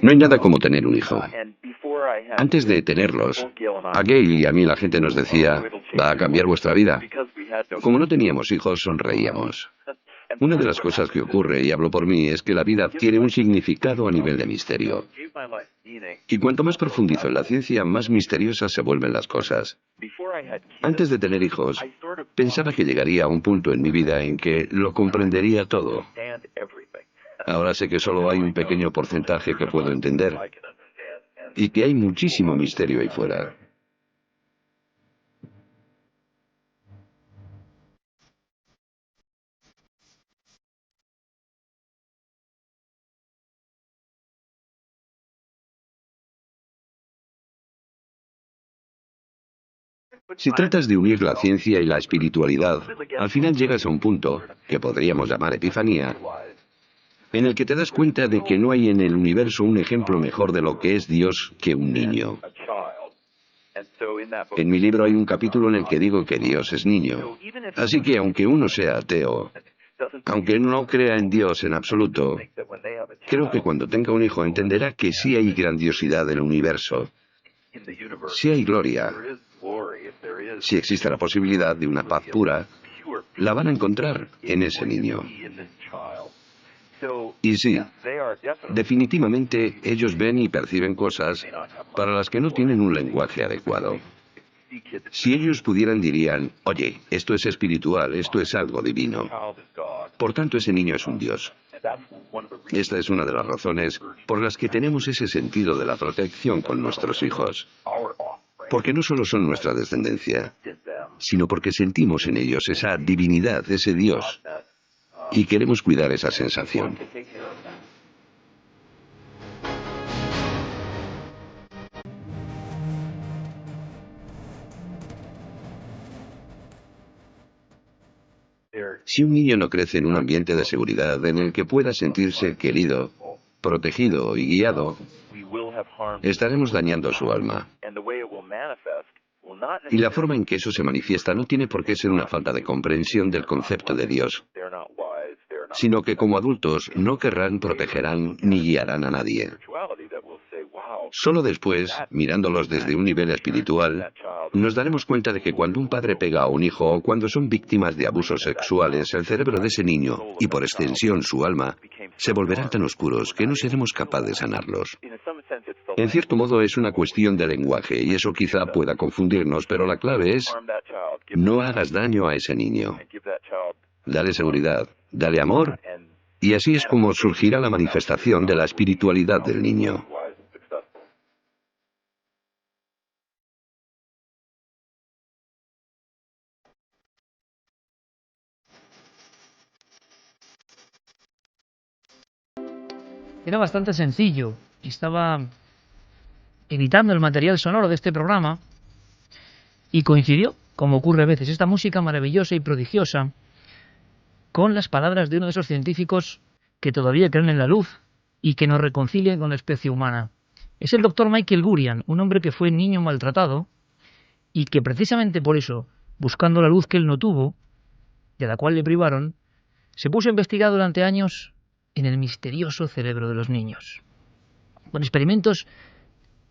No hay nada como tener un hijo. Antes de tenerlos, a Gail y a mí la gente nos decía, va a cambiar vuestra vida. Como no teníamos hijos, sonreíamos. Una de las cosas que ocurre, y hablo por mí, es que la vida tiene un significado a nivel de misterio. Y cuanto más profundizo en la ciencia, más misteriosas se vuelven las cosas. Antes de tener hijos, pensaba que llegaría a un punto en mi vida en que lo comprendería todo. Ahora sé que solo hay un pequeño porcentaje que puedo entender y que hay muchísimo misterio ahí fuera. Si tratas de unir la ciencia y la espiritualidad, al final llegas a un punto, que podríamos llamar epifanía, en el que te das cuenta de que no hay en el universo un ejemplo mejor de lo que es Dios que un niño. En mi libro hay un capítulo en el que digo que Dios es niño. Así que aunque uno sea ateo, aunque no crea en Dios en absoluto, creo que cuando tenga un hijo entenderá que sí hay grandiosidad en el universo. Sí hay gloria. Si existe la posibilidad de una paz pura, la van a encontrar en ese niño. Y sí, definitivamente ellos ven y perciben cosas para las que no tienen un lenguaje adecuado. Si ellos pudieran dirían, oye, esto es espiritual, esto es algo divino. Por tanto, ese niño es un Dios. Esta es una de las razones por las que tenemos ese sentido de la protección con nuestros hijos. Porque no solo son nuestra descendencia, sino porque sentimos en ellos esa divinidad, ese Dios, y queremos cuidar esa sensación. Si un niño no crece en un ambiente de seguridad en el que pueda sentirse querido, protegido y guiado, estaremos dañando su alma. Y la forma en que eso se manifiesta no tiene por qué ser una falta de comprensión del concepto de Dios, sino que como adultos no querrán, protegerán ni guiarán a nadie. Solo después, mirándolos desde un nivel espiritual, nos daremos cuenta de que cuando un padre pega a un hijo o cuando son víctimas de abusos sexuales, el cerebro de ese niño, y por extensión su alma, se volverán tan oscuros que no seremos capaces de sanarlos. En cierto modo es una cuestión de lenguaje y eso quizá pueda confundirnos, pero la clave es no hagas daño a ese niño. Dale seguridad, dale amor, y así es como surgirá la manifestación de la espiritualidad del niño. Era bastante sencillo. Estaba editando el material sonoro de este programa y coincidió, como ocurre a veces, esta música maravillosa y prodigiosa con las palabras de uno de esos científicos que todavía creen en la luz y que nos reconcilian con la especie humana. Es el doctor Michael Gurian, un hombre que fue niño maltratado y que precisamente por eso, buscando la luz que él no tuvo, de la cual le privaron, se puso a investigar durante años en el misterioso cerebro de los niños. Con experimentos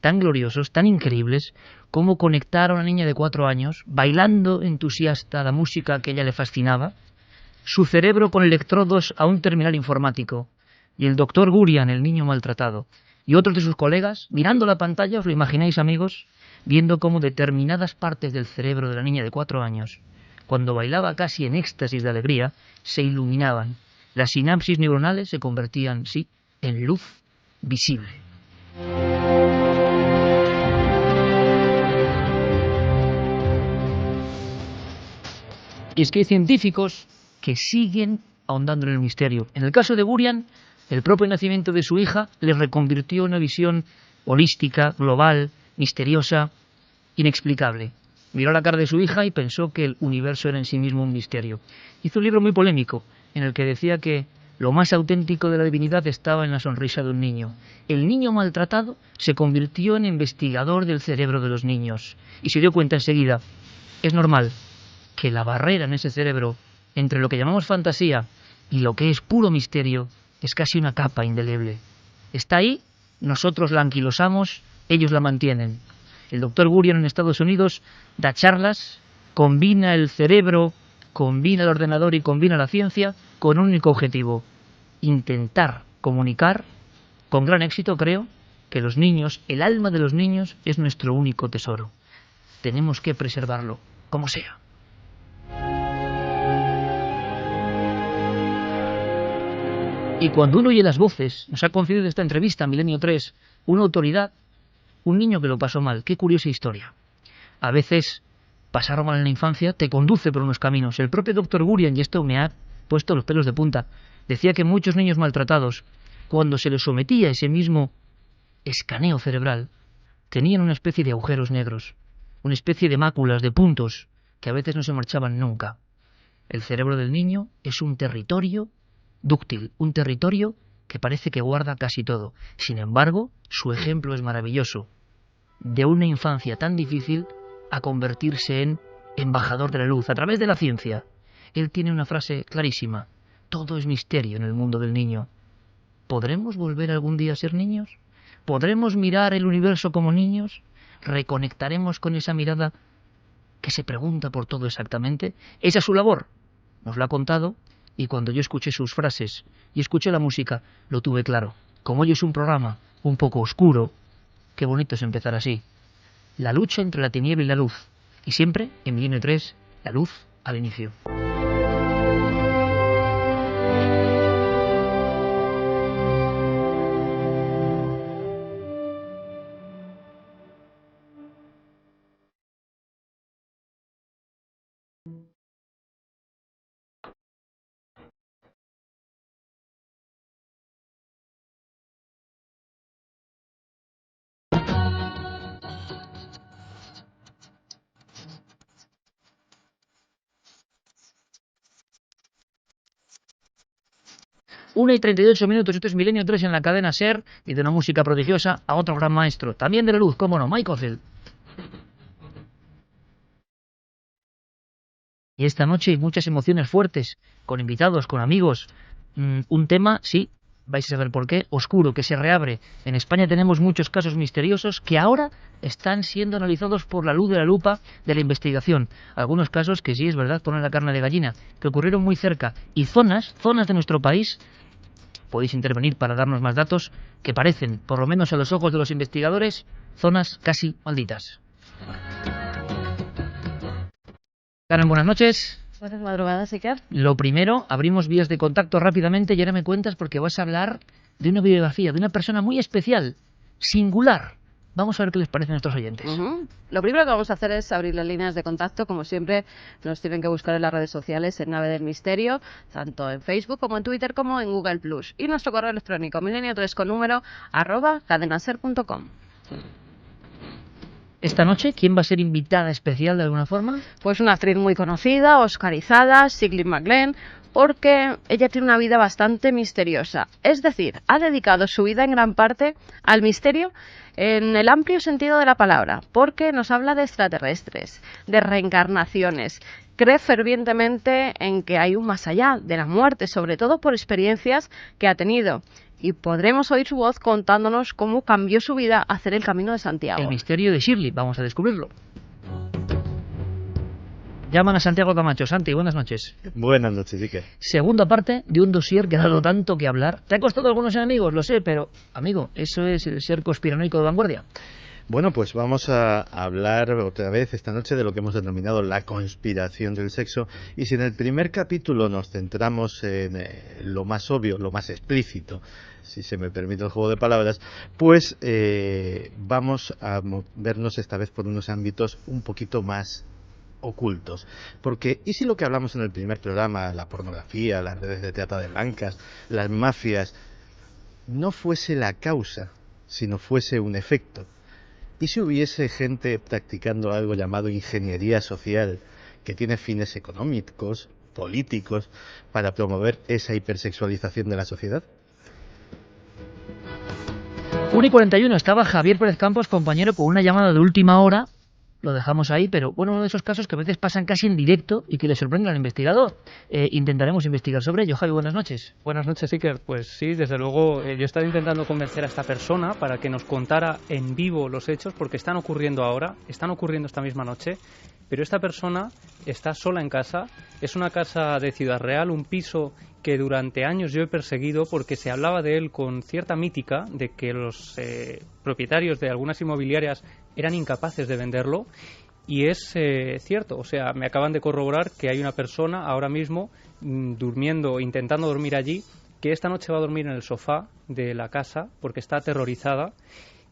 tan gloriosos, tan increíbles, como conectar a una niña de 4 años, bailando entusiasta la música que a ella le fascinaba, su cerebro con electrodos a un terminal informático, y el doctor Gurian, el niño maltratado, y otros de sus colegas, mirando la pantalla, os lo imagináis, amigos, viendo cómo determinadas partes del cerebro de la niña de 4 años, cuando bailaba casi en éxtasis de alegría, se iluminaban. Las sinapsis neuronales se convertían, sí, en luz visible. Y es que hay científicos que siguen ahondando en el misterio. En el caso de Gurian, el propio nacimiento de su hija le reconvirtió en una visión holística, global, misteriosa, inexplicable. Miró la cara de su hija y pensó que el universo era en sí mismo un misterio. Hizo un libro muy polémico en el que decía que lo más auténtico de la divinidad estaba en la sonrisa de un niño. El niño maltratado se convirtió en investigador del cerebro de los niños y se dio cuenta enseguida, es normal que la barrera en ese cerebro entre lo que llamamos fantasía y lo que es puro misterio es casi una capa indeleble. Está ahí, nosotros la anquilosamos, ellos la mantienen. El doctor Gurion en Estados Unidos da charlas, combina el cerebro, combina el ordenador y combina la ciencia con un único objetivo: intentar comunicar, con gran éxito creo, que los niños, el alma de los niños, es nuestro único tesoro. Tenemos que preservarlo, como sea. Y cuando uno oye las voces, nos ha concedido esta entrevista Milenio 3, una autoridad, un niño que lo pasó mal. Qué curiosa historia. A veces, pasar mal en la infancia te conduce por unos caminos. El propio doctor Gurion, y esto me ha puesto los pelos de punta, decía que muchos niños maltratados, cuando se les sometía a ese mismo escaneo cerebral, tenían una especie de agujeros negros, una especie de máculas, de puntos, que a veces no se marchaban nunca. El cerebro del niño es un territorio dúctil, un territorio que parece que guarda casi todo. Sin embargo, su ejemplo es maravilloso. De una infancia tan difícil a convertirse en embajador de la luz a través de la ciencia. Él tiene una frase clarísima: todo es misterio en el mundo del niño. ¿Podremos volver algún día a ser niños? ¿Podremos mirar el universo como niños? ¿Reconectaremos con esa mirada que se pregunta por todo exactamente? Esa es su labor. Nos lo ha contado, y cuando yo escuché sus frases y escuché la música, lo tuve claro. Como hoy es un programa un poco oscuro, qué bonito es empezar así. La lucha entre la tiniebla y la luz. Y siempre, en Milenio 3, la luz al inicio. Una y 38 minutos, esto es Milenio 3 en la cadena SER, y de una música prodigiosa a otro gran maestro, también de la luz, cómo no, Mike Oldfield. Y esta noche hay muchas emociones fuertes, con invitados, con amigos. Un tema, sí, vais a saber por qué, oscuro, que se reabre. En España tenemos muchos casos misteriosos que ahora están siendo analizados por la luz de la lupa de la investigación. Algunos casos que sí, es verdad, ponen la carne de gallina, que ocurrieron muy cerca. Y zonas de nuestro país, podéis intervenir para darnos más datos, que parecen, por lo menos a los ojos de los investigadores, zonas casi malditas. Karen, buenas noches. Buenas madrugadas, Iker. Lo primero, abrimos vías de contacto rápidamente y ahora me cuentas porque vas a hablar de una biografía, de una persona muy especial, singular. Vamos a ver qué les parece a nuestros oyentes. Lo primero que vamos a hacer es abrir las líneas de contacto. Como siempre, nos tienen que buscar en las redes sociales en Nave del Misterio, tanto en Facebook como en Twitter como en Google+. Y nuestro correo electrónico, milenio3 con número, @cadenaser.com. Esta noche, ¿quién va a ser invitada especial de alguna forma? Pues una actriz muy conocida, oscarizada, Sigley MacLaine, porque ella tiene una vida bastante misteriosa. Es decir, ha dedicado su vida en gran parte al misterio en el amplio sentido de la palabra, porque nos habla de extraterrestres, de reencarnaciones. Cree fervientemente en que hay un más allá de la muerte, sobre todo por experiencias que ha tenido. Y podremos oír su voz contándonos cómo cambió su vida hacer el Camino de Santiago. El misterio de Shirley, vamos a descubrirlo. Llaman a Santiago Camacho. Santi, buenas noches. Buenas noches, Iker. Segunda parte de un dossier que ha dado tanto que hablar. ¿Te ha costado algunos enemigos? Lo sé, pero, amigo, eso es el ser conspiranoico de vanguardia. Bueno, pues vamos a hablar otra vez esta noche de lo que hemos denominado la conspiración del sexo. Y si en el primer capítulo nos centramos en lo más obvio, lo más explícito, si se me permite el juego de palabras, pues vamos a vernos esta vez por unos ámbitos un poquito más ocultos. Porque, ¿y si lo que hablamos en el primer programa, la pornografía, las redes de trata de blancas, las mafias, no fuese la causa, sino fuese un efecto? ¿Y si hubiese gente practicando algo llamado ingeniería social, que tiene fines económicos, políticos, para promover esa hipersexualización de la sociedad? 1:41, estaba Javier Pérez Campos, compañero, con una llamada de última hora. lo dejamos ahí, pero bueno, uno de esos casos que a veces pasan casi en directo y que le sorprende al investigador. Intentaremos investigar sobre ello. Javi, buenas noches. Buenas noches, Iker. Pues sí, desde luego yo he estado intentando convencer a esta persona para que nos contara en vivo los hechos, porque están ocurriendo ahora, están ocurriendo esta misma noche, pero esta persona está sola en casa. Es una casa de Ciudad Real, un piso que durante años yo he perseguido porque se hablaba de él con cierta mítica de que los propietarios de algunas inmobiliarias eran incapaces de venderlo, y es cierto. O sea, me acaban de corroborar que hay una persona ahora mismo durmiendo, intentando dormir allí, que esta noche va a dormir en el sofá de la casa porque está aterrorizada.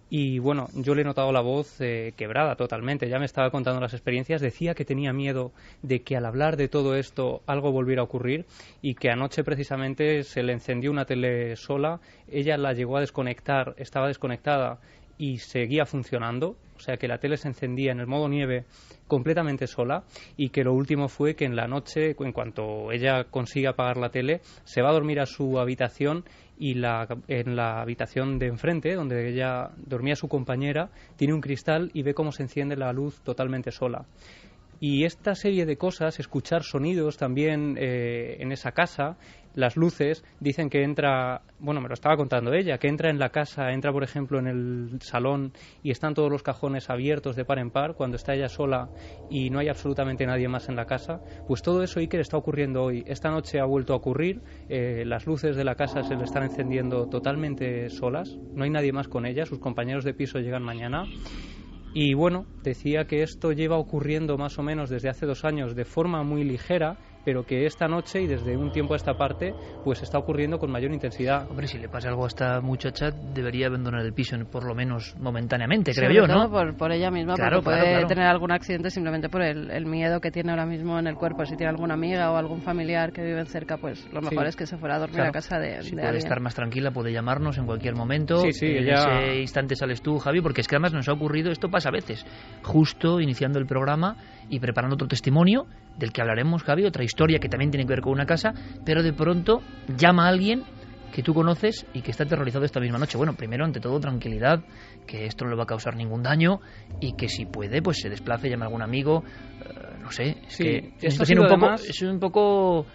Y bueno, yo le he notado la voz quebrada totalmente. Ya me estaba contando las experiencias. Decía que tenía miedo de que al hablar de todo esto algo volviera a ocurrir, y que anoche precisamente se le encendió una tele sola. Ella la llegó a desconectar, estaba desconectada y seguía funcionando. O sea, que la tele se encendía en el modo nieve completamente sola, y que lo último fue que en la noche, en cuanto ella consiga apagar la tele, se va a dormir a su habitación, y en la habitación de enfrente, donde ella dormía su compañera, tiene un cristal y ve cómo se enciende la luz totalmente sola. Y esta serie de cosas, escuchar sonidos también en esa casa, las luces, dicen que entra, bueno, me lo estaba contando ella, que entra en la casa, entra por ejemplo en el salón y están todos los cajones abiertos de par en par cuando está ella sola y no hay absolutamente nadie más en la casa. Pues todo eso, Iker, está ocurriendo hoy. Esta noche ha vuelto a ocurrir, las luces de la casa se le están encendiendo totalmente solas, no hay nadie más con ella, sus compañeros de piso llegan mañana. Y bueno, decía que esto lleva ocurriendo más o menos desde hace 2 años de forma muy ligera, pero que esta noche y desde un tiempo a esta parte pues está ocurriendo con mayor intensidad. Hombre, si le pasa algo a esta muchacha, debería abandonar el piso por lo menos momentáneamente, creo Sobre yo, todo ¿no? por ella misma, Claro, porque puede claro. tener algún accidente simplemente por el miedo que tiene ahora mismo en el cuerpo. Si tiene alguna amiga o algún familiar que vive cerca, pues lo mejor es que se fuera a dormir a casa de Si de puede alguien. estar más tranquila, puede llamarnos en cualquier momento. Sí, en ella... ese instante sales tú, Javi, porque es que además nos ha ocurrido, esto pasa a veces, justo iniciando el programa y preparando otro testimonio del que hablaremos, Javi, otra historia que también tiene que ver con una casa, pero de pronto llama a alguien que tú conoces y que está aterrorizado esta misma noche. Bueno, primero, ante todo, tranquilidad, que esto no le va a causar ningún daño y que si puede, pues se desplace, llame a algún amigo, no sé, es Sí, que esto tiene además... es un poco...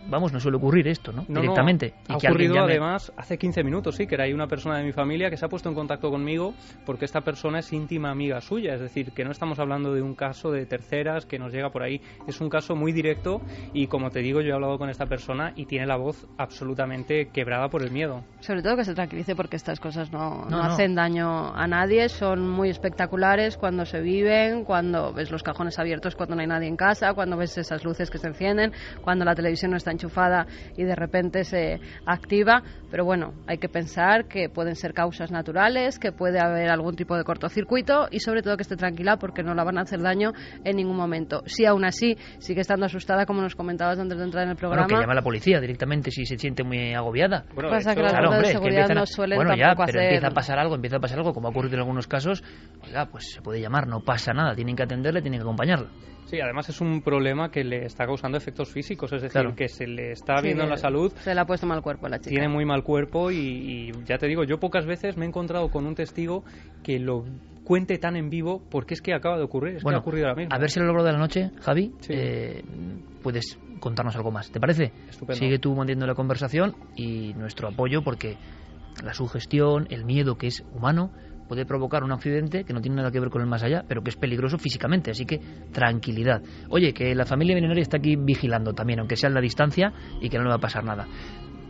Vamos, no suele ocurrir esto, ¿no? Directamente. Ha y que alguien ocurrido llame... además hace 15 minutos, sí, que hay una persona de mi familia que se ha puesto en contacto conmigo porque esta persona es íntima amiga suya, es decir, que no estamos hablando de un caso de terceras que nos llega por ahí, es un caso muy directo y como te digo, yo he hablado con esta persona y tiene la voz absolutamente quebrada por el miedo. Sobre todo que se tranquilice porque estas cosas no hacen daño a nadie, son muy espectaculares cuando se viven, cuando ves los cajones abiertos cuando no hay nadie en casa, cuando ves esas luces que se encienden, cuando la televisión no está enchufada y de repente se activa, pero bueno, hay que pensar que pueden ser causas naturales, que puede haber algún tipo de cortocircuito y sobre todo que esté tranquila porque no la van a hacer daño en ningún momento. Si aún así sigue estando asustada, como nos comentabas antes de entrar en el programa... Bueno, que llame a la policía directamente si se siente muy agobiada. Bueno, pasa de que hecho, las fuerzas de que seguridad empiezan no suelen bueno, ya, tampoco pero hacer... empieza a pasar algo, como ha ocurrido en algunos casos, oiga, pues se puede llamar, no pasa nada, tienen que atenderle, tienen que acompañarla. Sí, además es un problema que le está causando efectos físicos, es decir, Claro. que se le está viendo en la salud. Se le ha puesto mal cuerpo a la chica. Tiene muy mal cuerpo y ya te digo, yo pocas veces me he encontrado con un testigo que lo cuente tan en vivo porque es que acaba de ocurrir, es que ha ocurrido ahora mismo. A ver si a lo largo de la noche, Javi, Sí. puedes contarnos algo más, ¿te parece? Estupendo. Sigue tú manteniendo la conversación y nuestro apoyo porque la sugestión, el miedo que es humano, puede provocar un accidente que no tiene nada que ver con el más allá, pero que es peligroso físicamente, así que tranquilidad. Oye, que la familia milenaria está aquí vigilando también, aunque sea en la distancia, y que no le va a pasar nada.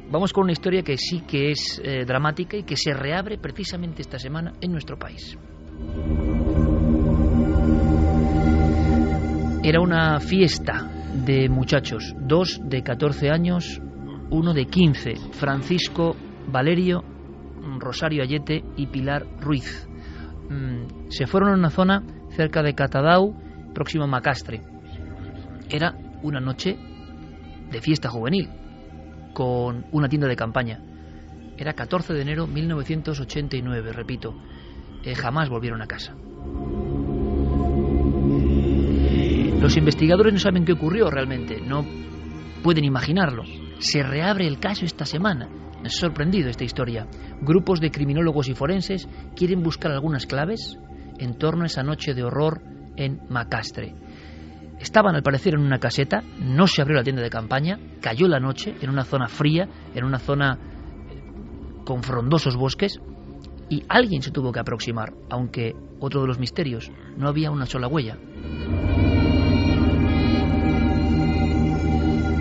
Vamos con una historia que sí que es dramática y que se reabre precisamente esta semana en nuestro país. Era una fiesta de muchachos, 2 de 14 años, 1 de 15, Francisco Valerio, Rosario Ayete y Pilar Ruiz. Se fueron a una zona cerca de Catadau, próximo a Macastre. Era una noche de fiesta juvenil, con una tienda de campaña. Era 14 de enero de 1989, repito. Jamás volvieron a casa. Los investigadores no saben qué ocurrió realmente, no pueden imaginarlo. Se reabre el caso esta semana. Me ha sorprendido esta historia. Grupos de criminólogos y forenses quieren buscar algunas claves en torno a esa noche de horror en Macastre. Estaban al parecer en una caseta, no se abrió la tienda de campaña, cayó la noche en una zona fría, en una zona con frondosos bosques, y alguien se tuvo que aproximar, aunque otro de los misterios, no había una sola huella.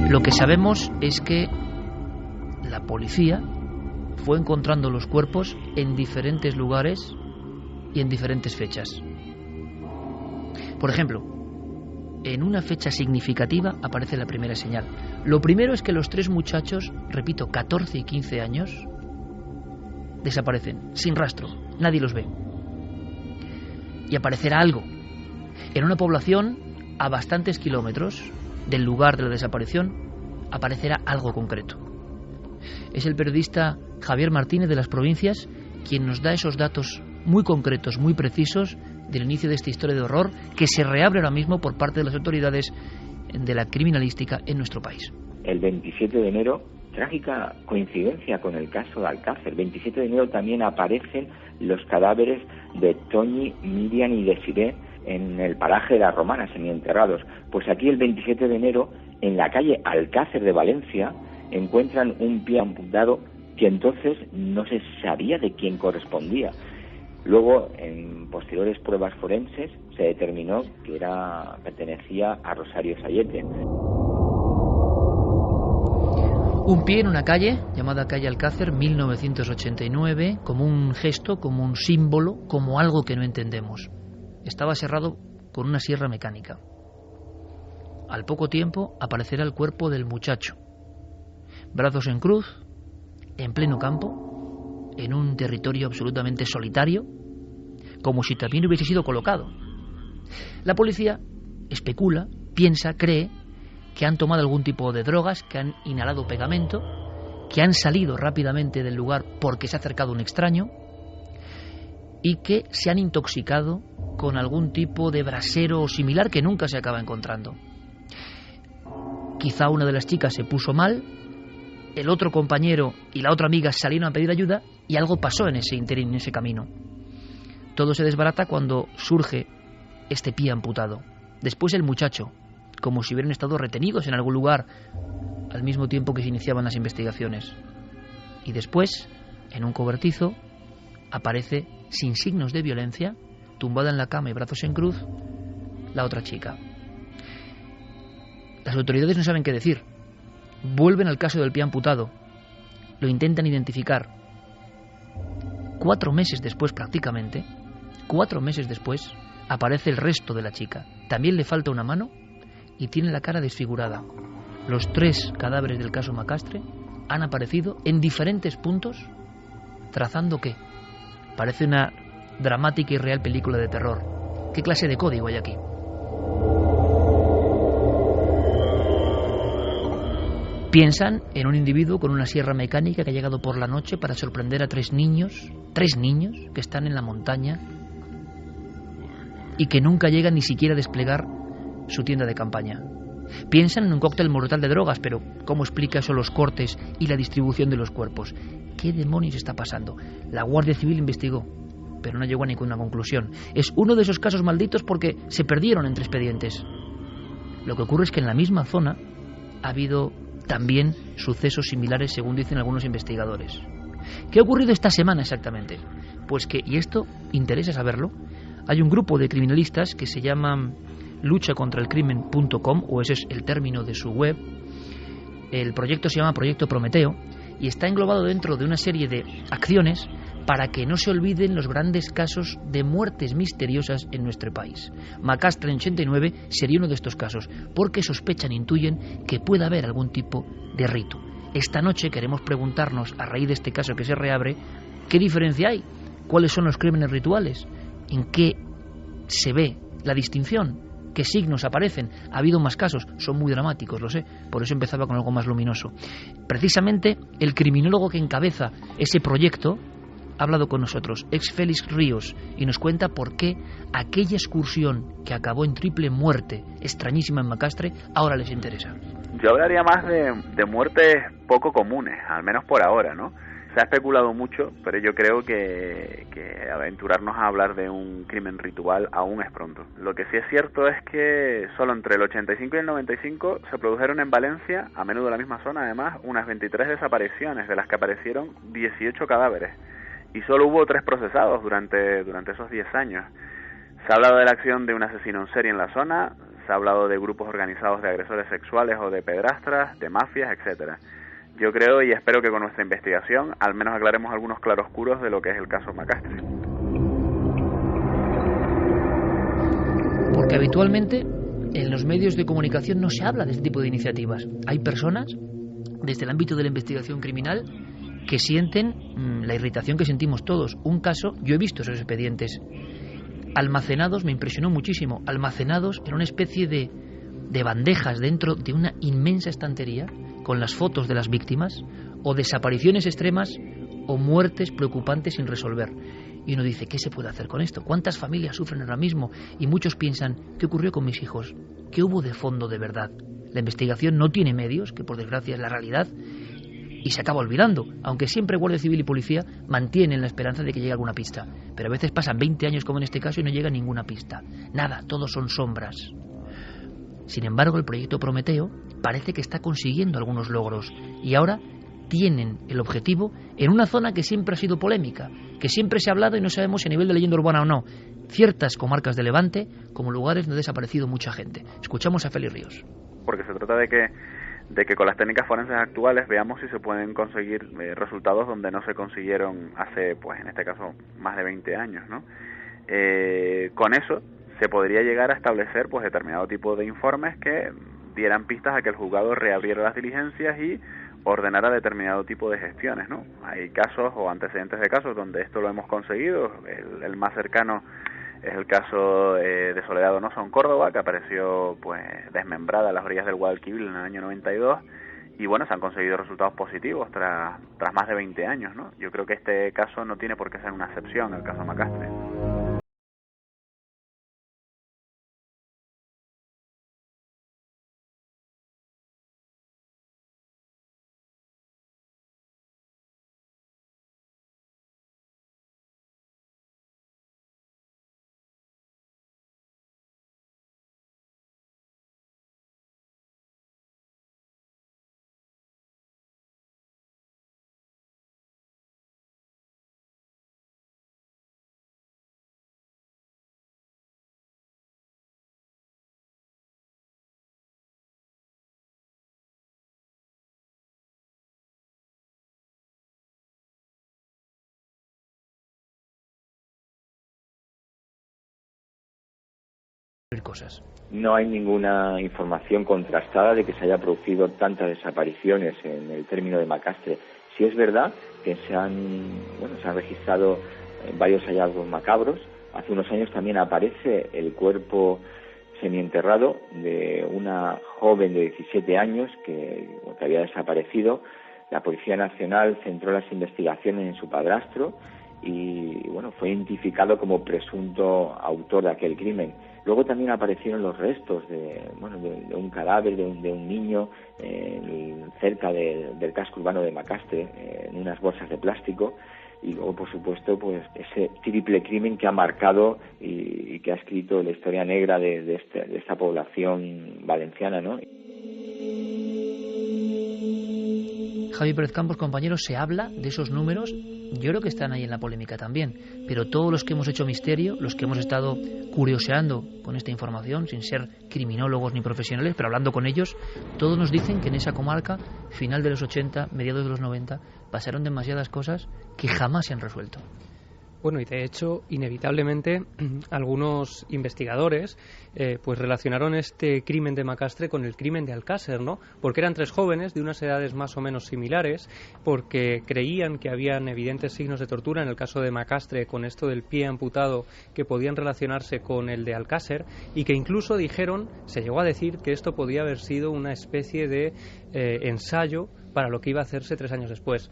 Lo que sabemos es que la policía fue encontrando los cuerpos en diferentes lugares y en diferentes fechas. Por ejemplo, en una fecha significativa aparece la primera señal. Lo primero es que los 3 muchachos, repito, 14 y 15 años, desaparecen, sin rastro, nadie los ve. Y aparecerá algo. En una población a bastantes kilómetros del lugar de la desaparición, aparecerá algo concreto. Es el periodista Javier Martínez de Las Provincias quien nos da esos datos muy concretos, muy precisos del inicio de esta historia de horror que se reabre ahora mismo por parte de las autoridades de la criminalística en nuestro país. El 27 de enero, trágica coincidencia con el caso de Alcácer, el 27 de enero también aparecen los cadáveres de Toñi, Miriam y Desiré en el paraje de las Romanas, semienterrados. Pues aquí el 27 de enero, en la calle Alcácer de Valencia, encuentran un pie amputado que entonces no se sabía de quién correspondía. Luego, en posteriores pruebas forenses, se determinó que pertenecía a Rosario Sayete. Un pie en una calle, llamada calle Alcácer, 1989, como un gesto, como un símbolo, como algo que no entendemos. Estaba cerrado con una sierra mecánica. Al poco tiempo aparecerá el cuerpo del muchacho. Brazos en cruz, en pleno campo, en un territorio absolutamente solitario, como si también hubiese sido colocado. La policía especula, piensa, cree que han tomado algún tipo de drogas, que han inhalado pegamento, que han salido rápidamente del lugar porque se ha acercado un extraño y que se han intoxicado con algún tipo de brasero o similar que nunca se acaba encontrando. Quizá una de las chicas se puso mal, el otro compañero y la otra amiga salieron a pedir ayuda y algo pasó en ese interín, en ese camino. Todo se desbarata cuando surge este pie amputado. Después el muchacho, como si hubieran estado retenidos en algún lugar al mismo tiempo que se iniciaban las investigaciones. Y después, en un cobertizo, aparece, sin signos de violencia, tumbada en la cama y brazos en cruz, la otra chica. Las autoridades no saben qué decir. Vuelven al caso del pie amputado. Lo intentan identificar. 4 meses después, prácticamente, 4 meses después, aparece el resto de la chica. También le falta una mano y tiene la cara desfigurada. Los 3 cadáveres del caso Macastre han aparecido en diferentes puntos, trazando ¿qué? Parece una dramática y real película de terror. ¿Qué clase de código hay aquí? Piensan en un individuo con una sierra mecánica que ha llegado por la noche para sorprender a 3 niños que están en la montaña y que nunca llegan ni siquiera a desplegar su tienda de campaña. Piensan en un cóctel mortal de drogas, pero ¿cómo explica eso los cortes y la distribución de los cuerpos? ¿Qué demonios está pasando? La Guardia Civil investigó, pero no llegó a ninguna conclusión. Es uno de esos casos malditos porque se perdieron entre expedientes. Lo que ocurre es que en la misma zona ha habido también sucesos similares, según dicen algunos investigadores. ¿Qué ha ocurrido esta semana exactamente? Pues que, y esto interesa saberlo, hay un grupo de criminalistas que se llama luchacontraelcrimen.com, o ese es el término de su web. El proyecto se llama Proyecto Prometeo y está englobado dentro de una serie de acciones para que no se olviden los grandes casos de muertes misteriosas en nuestro país. Macastre en 89 sería uno de estos casos, porque sospechan, intuyen que pueda haber algún tipo de rito. Esta noche queremos preguntarnos, a raíz de este caso que se reabre, ¿qué diferencia hay? ¿Cuáles son los crímenes rituales? ¿En qué se ve la distinción? ¿Qué signos aparecen? Ha habido más casos, son muy dramáticos, lo sé, por eso empezaba con algo más luminoso. Precisamente el criminólogo que encabeza ese proyecto ha hablado con nosotros, ex Félix Ríos, y nos cuenta por qué aquella excursión que acabó en triple muerte extrañísima en Macastre ahora les interesa. Yo hablaría más de muertes poco comunes, al menos por ahora, ¿no? Se ha especulado mucho, pero yo creo que aventurarnos a hablar de un crimen ritual aún es pronto. Lo que sí es cierto es que solo entre el 85 y el 95 se produjeron en Valencia, a menudo en la misma zona además, unas 23 desapariciones, de las que aparecieron 18 cadáveres. Y solo hubo 3 procesados durante esos 10 años. Se ha hablado de la acción de un asesino en serie en la zona, se ha hablado de grupos organizados de agresores sexuales o de pedrastras, de mafias, etcétera. Yo creo y espero que con nuestra investigación al menos aclaremos algunos claroscuros de lo que es el caso Macastre. Porque habitualmente en los medios de comunicación no se habla de este tipo de iniciativas. Hay personas, desde el ámbito de la investigación criminal, que sienten la irritación que sentimos todos. Un caso, yo he visto esos expedientes almacenados, me impresionó muchísimo, almacenados en una especie de bandejas dentro de una inmensa estantería, con las fotos de las víctimas, o desapariciones extremas, o muertes preocupantes sin resolver. Y uno dice, ¿qué se puede hacer con esto? ¿Cuántas familias sufren ahora mismo? Y muchos piensan, ¿qué ocurrió con mis hijos? ¿Qué hubo de fondo de verdad? La investigación no tiene medios, que por desgracia es la realidad, y se acaba olvidando, aunque siempre Guardia Civil y Policía mantienen la esperanza de que llegue alguna pista. Pero a veces pasan 20 años, como en este caso, y no llega ninguna pista. Nada, todos son sombras. Sin embargo, el proyecto Prometeo parece que está consiguiendo algunos logros y ahora tienen el objetivo en una zona que siempre ha sido polémica, que siempre se ha hablado y no sabemos si a nivel de leyenda urbana o no, ciertas comarcas de Levante como lugares donde ha desaparecido mucha gente. Escuchamos a Félix Ríos. Porque se trata de que con las técnicas forenses actuales veamos si se pueden conseguir resultados donde no se consiguieron hace, pues en este caso, más de 20 años, ¿no? Con eso se podría llegar a establecer pues determinado tipo de informes que dieran pistas a que el juzgado reabriera las diligencias y ordenara determinado tipo de gestiones, ¿no? Hay casos o antecedentes de casos donde esto lo hemos conseguido. El más cercano es el caso de Soledad Donoso en Córdoba, que apareció pues desmembrada a las orillas del Guadalquivir en el año 92, y bueno, se han conseguido resultados positivos tras más de 20 años, ¿no? Yo creo que este caso no tiene por qué ser una excepción, el caso Macastre. Cosas. No hay ninguna información contrastada de que se haya producido tantas desapariciones en el término de Macastre. Sí es verdad que se han registrado varios hallazgos macabros. Hace unos años también aparece el cuerpo semienterrado de una joven de 17 años que había desaparecido. La Policía Nacional centró las investigaciones en su padrastro y fue identificado como presunto autor de aquel crimen. Luego también aparecieron los restos de un cadáver de un niño cerca del casco urbano de Macastre, en unas bolsas de plástico. Y luego, por supuesto, pues ese triple crimen que ha marcado y que ha escrito la historia negra de esta población valenciana, ¿no? Javi Pérez Campos, compañeros, se habla de esos números. Yo creo que están ahí en la polémica también, pero todos los que hemos hecho misterio, los que hemos estado curioseando con esta información, sin ser criminólogos ni profesionales, pero hablando con ellos, todos nos dicen que en esa comarca, final de los 80, mediados de los 90, pasaron demasiadas cosas que jamás se han resuelto. Bueno, y de hecho, inevitablemente, algunos investigadores pues relacionaron este crimen de Macastre con el crimen de Alcácer, ¿no? Porque eran 3 jóvenes de unas edades más o menos similares, porque creían que habían evidentes signos de tortura en el caso de Macastre, con esto del pie amputado, que podían relacionarse con el de Alcácer, y que incluso se llegó a decir que esto podía haber sido una especie de ensayo para lo que iba a hacerse 3 años después.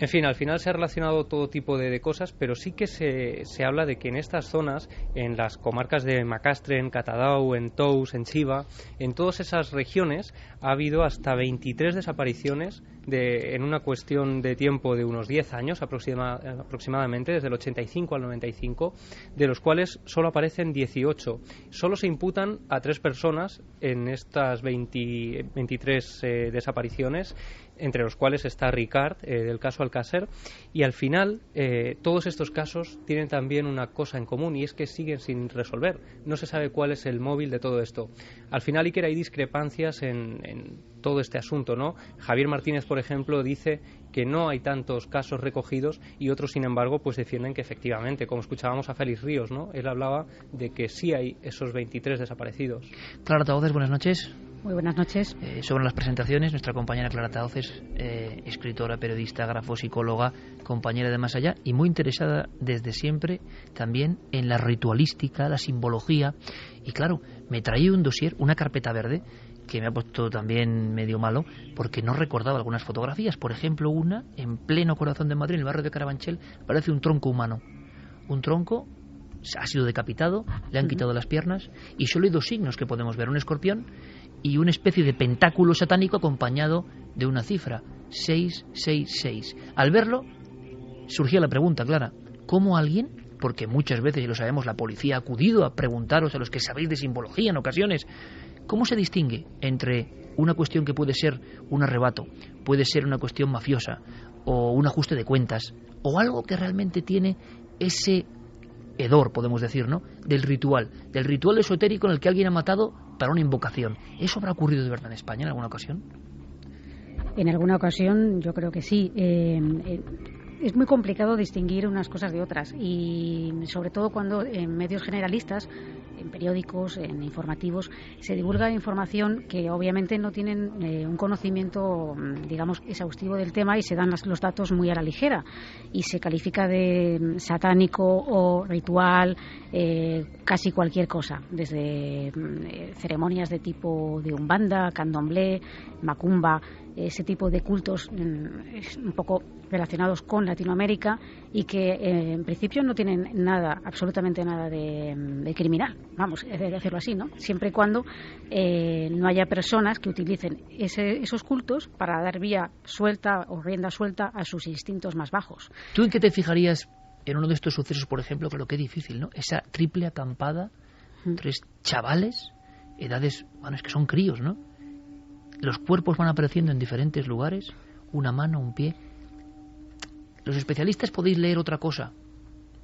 En fin, al final se ha relacionado todo tipo de cosas, pero sí que se habla de que en estas zonas, en las comarcas de Macastre, en Catadau, en Tous, en Chiva, en todas esas regiones ha habido hasta 23 desapariciones en una cuestión de tiempo de unos 10 años aproximadamente, desde el 85 al 95, de los cuales solo aparecen 18. Solo se imputan a 3 personas en estas 23 desapariciones, entre los cuales está Ricard, del caso Alcácer, y al final todos estos casos tienen también una cosa en común, y es que siguen sin resolver. No se sabe cuál es el móvil de todo esto. Al final, Iker, hay discrepancias en todo este asunto, ¿no? Javier Martínez, por ejemplo, dice que no hay tantos casos recogidos, y otros, sin embargo, pues defienden que efectivamente, como escuchábamos a Félix Ríos, ¿no? Él hablaba de que sí hay esos 23 desaparecidos. Clara Tahoces, buenas noches. Muy buenas noches. Sobre las presentaciones, nuestra compañera Clara Tahoces, escritora, periodista, grafopsicóloga, compañera de Más Allá, y muy interesada desde siempre también en la ritualística, la simbología. Y claro, me traía un dossier, una carpeta verde, que me ha puesto también medio malo, porque no recordaba algunas fotografías. Por ejemplo, una en pleno corazón de Madrid, en el barrio de Carabanchel, parece un tronco humano. Un tronco ha sido decapitado, le han quitado las piernas, y solo hay 2 signos que podemos ver: un escorpión y una especie de pentáculo satánico acompañado de una cifra, 666. Al verlo, surgía la pregunta, Clara, ¿cómo alguien, porque muchas veces, y lo sabemos, la policía ha acudido a preguntaros a los que sabéis de simbología en ocasiones, ¿cómo se distingue entre una cuestión que puede ser un arrebato, puede ser una cuestión mafiosa, o un ajuste de cuentas, o algo que realmente tiene ese hedor, podemos decir, ¿no?, del ritual esotérico en el que alguien ha matado para una invocación? ¿Eso habrá ocurrido de verdad en España en alguna ocasión? En alguna ocasión yo creo que sí. Es muy complicado distinguir unas cosas de otras, y sobre todo cuando en medios generalistas, en periódicos, en informativos, se divulga información que obviamente no tienen un conocimiento, digamos, exhaustivo del tema, y se dan los datos muy a la ligera y se califica de satánico o ritual casi cualquier cosa, desde ceremonias de tipo de umbanda, candomblé, macumba, ese tipo de cultos un poco relacionados con Latinoamérica, y que en principio no tienen nada, absolutamente nada de criminal, vamos, es de decirlo así, ¿no? Siempre y cuando no haya personas que utilicen esos cultos para dar vía suelta o rienda suelta a sus instintos más bajos. ¿Tú en qué te fijarías en uno de estos sucesos, por ejemplo? Claro, qué difícil, ¿no? Esa triple acampada, 3 chavales, edades, bueno, es que son críos, ¿no? Los cuerpos van apareciendo en diferentes lugares, una mano, un pie. Los especialistas podéis leer otra cosa,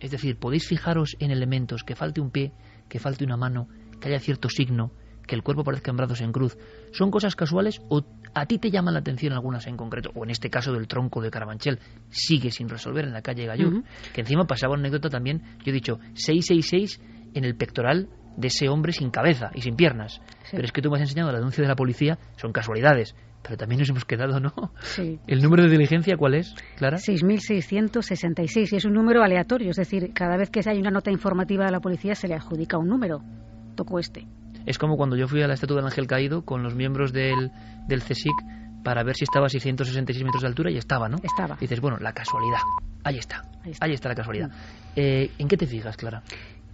es decir, podéis fijaros en elementos, que falte un pie, que falte una mano, que haya cierto signo, que el cuerpo aparezca en brazos en cruz. ¿Son cosas casuales o a ti te llaman la atención algunas en concreto? O en este caso del tronco de Carabanchel, sigue sin resolver en la calle Gallur, que encima pasaba una anécdota también, yo he dicho, 666 en el pectoral de ese hombre sin cabeza y sin piernas. Sí. Pero es que tú me has enseñado la denuncia de la policía, son casualidades, pero también nos hemos quedado, ¿no? Sí. ¿El número de diligencia cuál es, Clara? 6.666, y es un número aleatorio, es decir, cada vez que hay una nota informativa de la policía se le adjudica un número. Tocó este. Es como cuando yo fui a la estatua del Ángel Caído con los miembros del CSIC para ver si estaba a 666 metros de altura, y estaba, ¿no? Estaba. Y dices, bueno, la casualidad. Ahí está la casualidad. ¿En qué te fijas, Clara?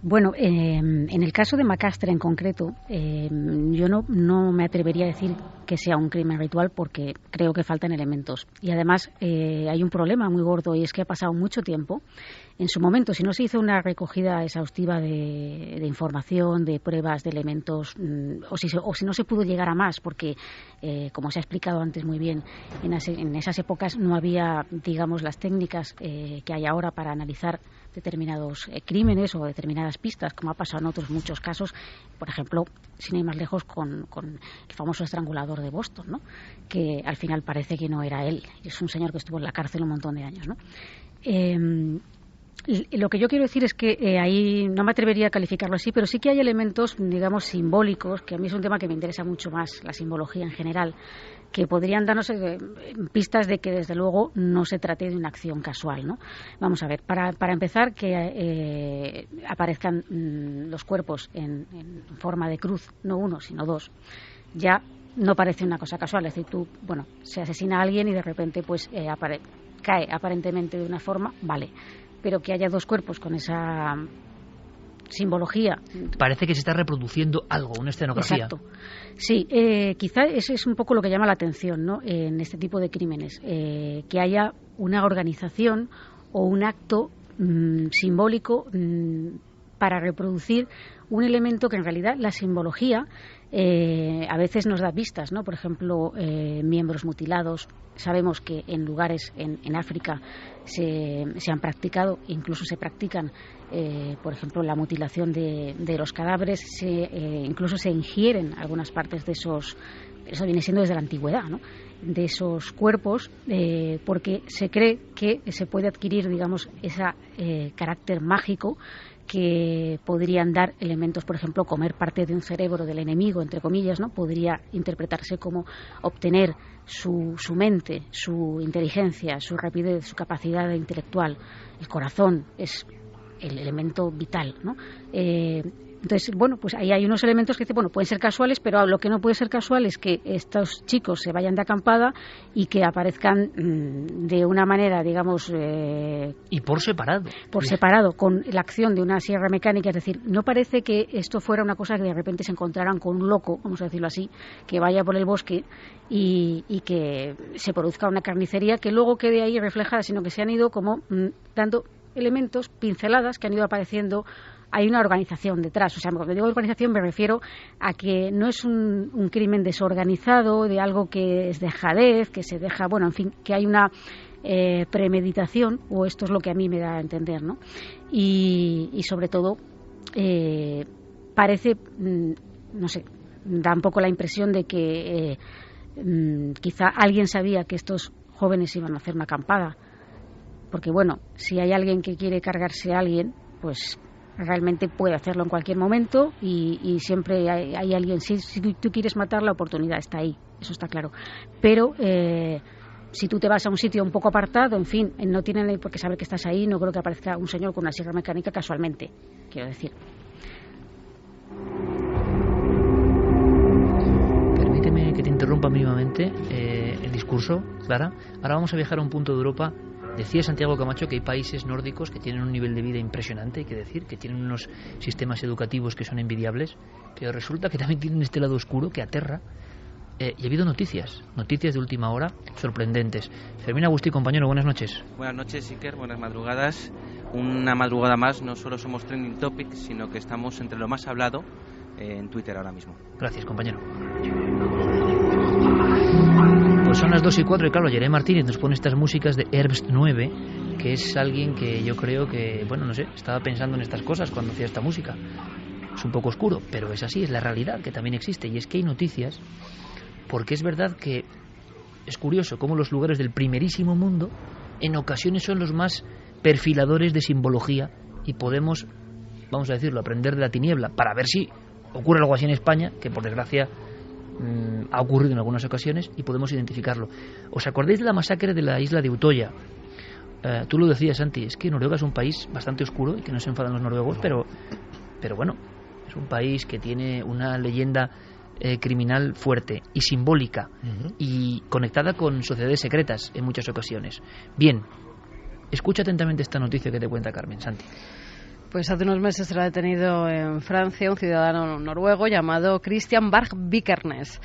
Bueno, en el caso de Macastre en concreto, yo no me atrevería a decir que sea un crimen ritual, porque creo que faltan elementos. Y además hay un problema muy gordo, y es que ha pasado mucho tiempo. En su momento, si no se hizo una recogida exhaustiva de información, de pruebas, de elementos, o si no se pudo llegar a más, porque, como se ha explicado antes muy bien, en esas épocas no había, digamos, las técnicas que hay ahora para analizar determinados crímenes o determinadas pistas, como ha pasado en otros muchos casos, por ejemplo, sin ir más lejos, con el famoso estrangulador de Boston, ¿no?, que al final parece que no era él, es un señor que estuvo en la cárcel un montón de años, ¿no? Lo que yo quiero decir es que ahí no me atrevería a calificarlo así, pero sí que hay elementos, digamos, simbólicos, que a mí es un tema que me interesa mucho más, la simbología en general, que podrían darnos pistas de que desde luego no se trate de una acción casual, ¿no? Vamos a ver, para empezar, que aparezcan los cuerpos en forma de cruz, no uno, sino 2, ya no parece una cosa casual. Es decir, se asesina a alguien y de repente pues cae aparentemente de una forma, vale, pero que haya dos cuerpos con esa simbología. Parece que se está reproduciendo algo, una escenografía. Exacto. Sí, quizá ese es un poco lo que llama la atención, ¿no?, en este tipo de crímenes, que haya una organización o un acto simbólico para reproducir un elemento que en realidad la simbología a veces nos da pistas, ¿no? Por ejemplo, miembros mutilados. Sabemos que en lugares en África se han practicado, incluso se practican, por ejemplo, la mutilación de los cadáveres, incluso se ingieren algunas partes de esos, eso viene siendo desde la antigüedad, ¿no?, de esos cuerpos, porque se cree que se puede adquirir, digamos, ese carácter mágico que podrían dar elementos, por ejemplo, comer parte de un cerebro del enemigo, entre comillas, ¿no? Podría interpretarse como obtener su mente, su inteligencia, su rapidez, su capacidad intelectual. El corazón es el elemento vital, ¿no? Entonces, bueno, pues ahí hay unos elementos que pueden ser casuales, pero lo que no puede ser casual es que estos chicos se vayan de acampada y que aparezcan de una manera, digamos... y por separado. Por separado, con la acción de una sierra mecánica. Es decir, no parece que esto fuera una cosa que de repente se encontraran con un loco, vamos a decirlo así, que vaya por el bosque y que se produzca una carnicería que luego quede ahí reflejada, sino que se han ido como dando elementos, pinceladas que han ido apareciendo. Hay una organización detrás. O sea, cuando digo organización me refiero a que no es un crimen desorganizado, de algo que es dejadez, que se deja, bueno, en fin, que hay una premeditación, o esto es lo que a mí me da a entender, ¿no? Y sobre todo, parece, no sé, da un poco la impresión de que quizá alguien sabía que estos jóvenes iban a hacer una acampada. Porque, bueno, si hay alguien que quiere cargarse a alguien, pues realmente puede hacerlo en cualquier momento y siempre hay alguien. Si tú quieres matar, la oportunidad está ahí, eso está claro. Pero si tú te vas a un sitio un poco apartado, en fin, no tienen por qué saber que estás ahí. No creo que aparezca un señor con una sierra mecánica casualmente, quiero decir. Permíteme que te interrumpa mínimamente el discurso, Clara. Ahora vamos a viajar a un punto de Europa. Decía Santiago Camacho que hay países nórdicos que tienen un nivel de vida impresionante, hay que decir, que tienen unos sistemas educativos que son envidiables, pero resulta que también tienen este lado oscuro que aterra. Y ha habido noticias de última hora sorprendentes. Fermín Agustí, compañero, buenas noches. Buenas noches, Iker, buenas madrugadas. Una madrugada más, no solo somos trending topic, sino que estamos entre lo más hablado en Twitter ahora mismo. Gracias, compañero. Pues son las 2:04 y claro, Jeremy Martínez nos pone estas músicas de Herbst 9, que es alguien que yo creo que, bueno, no sé, estaba pensando en estas cosas cuando hacía esta música. Es un poco oscuro, pero es así, es la realidad que también existe. Y es que hay noticias, porque es verdad que es curioso cómo los lugares del primerísimo mundo en ocasiones son los más perfiladores de simbología y podemos, vamos a decirlo, aprender de la tiniebla para ver si ocurre algo así en España, que por desgracia ha ocurrido en algunas ocasiones y podemos identificarlo. ¿Os acordáis de la masacre de la isla de Utoya? Tú lo decías, Santi, es que Noruega es un país bastante oscuro y que no se enfadan los noruegos, pero bueno, es un país que tiene una leyenda criminal fuerte y simbólica y conectada con sociedades secretas en muchas ocasiones. Bien, escucha atentamente esta noticia que te cuenta Carmen. Santi. Pues hace unos meses será detenido en Francia un ciudadano noruego llamado Christian Berg Vikernes.